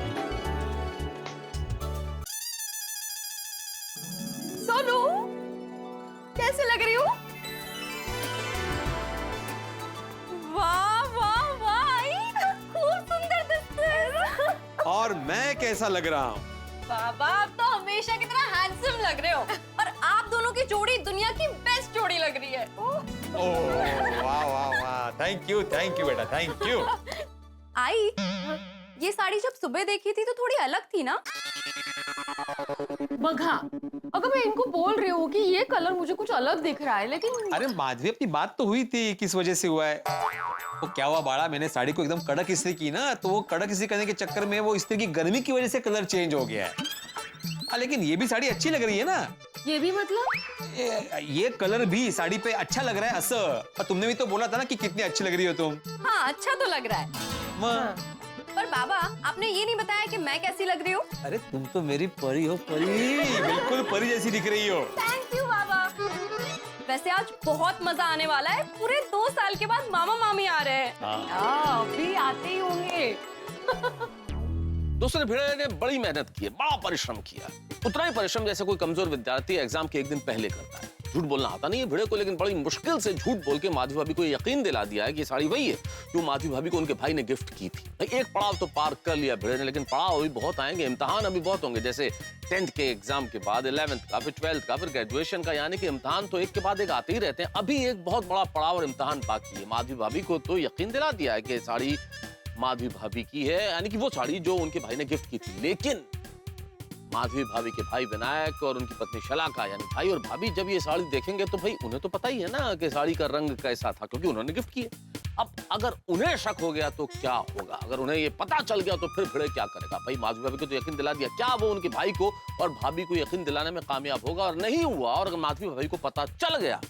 मैं कैसा लग रहा हूँ? बाबा आप तो हमेशा की तरह हैंडसम लग रहे हो और आप दोनों की जोड़ी दुनिया की बेस्ट जोड़ी लग रही है। ओह वाह वाह वाह, थैंक यू बेटा, थैंक यू। आई, ये साड़ी जब सुबह देखी थी तो थोड़ी अलग थी ना? बघा, अगर मैं इनको बोल रही हूँ कि ये कलर मुझे कुछ अलग दिख रहा है, लेकिन अरे माधवी, अपनी बात तो हुई थी किस वजह से हुआ है। तो क्या हुआ बाड़ा, मैंने साड़ी को एकदम कड़क इस्त्री की ना, तो वो कड़क इस्त्री करने के चक्कर में वो इस्त्री की गर्मी की वजह से कलर चेंज हो गया है। लेकिन ये भी साड़ी अच्छी लग रही है ना। ये भी मतलब ये कलर भी साड़ी पे अच्छा लग रहा है असं। और तुमने भी तो बोला था ना कि कितनी अच्छी लग रही हो तुम। हाँ, अच्छा तो लग रहा है। पर बाबा, आपने ये नहीं बताया कि मैं कैसी लग रही हूँ। अरे तुम तो मेरी परी हो, परी, बिल्कुल परी जैसी दिख रही हो। थैंक यू बाबा। वैसे आज बहुत मजा आने वाला है, पूरे 2 साल के बाद मामा मामी आ रहे हैं। अभी आते ही होंगे। दूसरे भिड़े ने बड़ी मेहनत की है, बड़ा परिश्रम किया, उतना ही परिश्रम जैसे कोई कमजोर विद्यार्थी एग्जाम के एक दिन पहले करता है। झूठ बोलना आता नहीं है भिड़े को, लेकिन बड़ी मुश्किल से झूठ बोल के माधवी भाभी को यकीन दिला दिया है कि साड़ी वही है जो माधवी भाभी को उनके भाई ने गिफ्ट की थी। एक पड़ाव तो पार कर लिया भिड़े ने, लेकिन पड़ाव अभी बहुत आएंगे, इम्तिहान अभी बहुत होंगे। जैसे 10th के एग्जाम के बाद 11th का, फिर 12th का, फिर ग्रेजुएशन का, यानी कि इम्तिहान तो एक के बाद एक आते ही रहते हैं। अभी एक बहुत बड़ा पड़ाव और इम्तिहान बाकी है। माधवी भाभी को तो यकीन दिला दिया है कि साड़ी माधवी भाभी की है, यानी कि वो साड़ी जो उनके भाई ने गिफ्ट की थी। लेकिन माधवी भाभी के भाई विनायक और उनकी पत्नी शलाका, यानी भाई और भाभी, जब ये साड़ी देखेंगे तो भाई उन्हें तो पता ही है ना कि साड़ी का रंग कैसा था, क्योंकि उन्होंने गिफ्ट की है। अब अगर उन्हें शक हो गया तो क्या होगा? अगर उन्हें ये पता चल गया तो फिर भिड़े क्या करेगा? भाई माधवी भाभी को तो यकीन दिला दिया, क्या वो उनके भाई को और भाभी को यकीन दिलाने में कामयाब होगा? और नहीं हुआ, और अगर माधवी भाभी को पता चल गया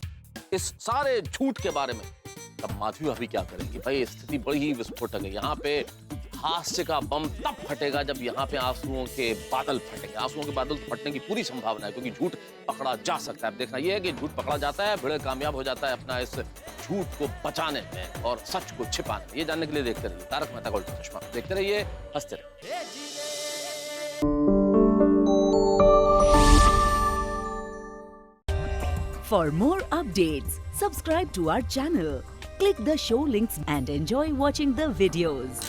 इस सारे झूठ के बारे में, तब माधवी भाभी क्या करेंगी? भाई स्थिति बड़ी ही विस्फोटक है। यहाँ पे हास्य का बम तब फटेगा जब यहाँ पे आंसुओं के बादल फटेंगे। आंसुओं के बादल फटने की पूरी संभावना है, क्योंकि झूठ पकड़ा जा सकता है। अब देखना यह है कि झूठ पकड़ा जाता है, भिड़े कामयाब हो जाता है अपना इस झूठ को बचाने में और सच को छिपाने में। ये जानने के लिए देखते रहिए तारक मेहता का उल्टा चश्मा। देखते रहिए, हंसते रहिए। For more updates, subscribe to our channel, click the show links and enjoy watching the videos.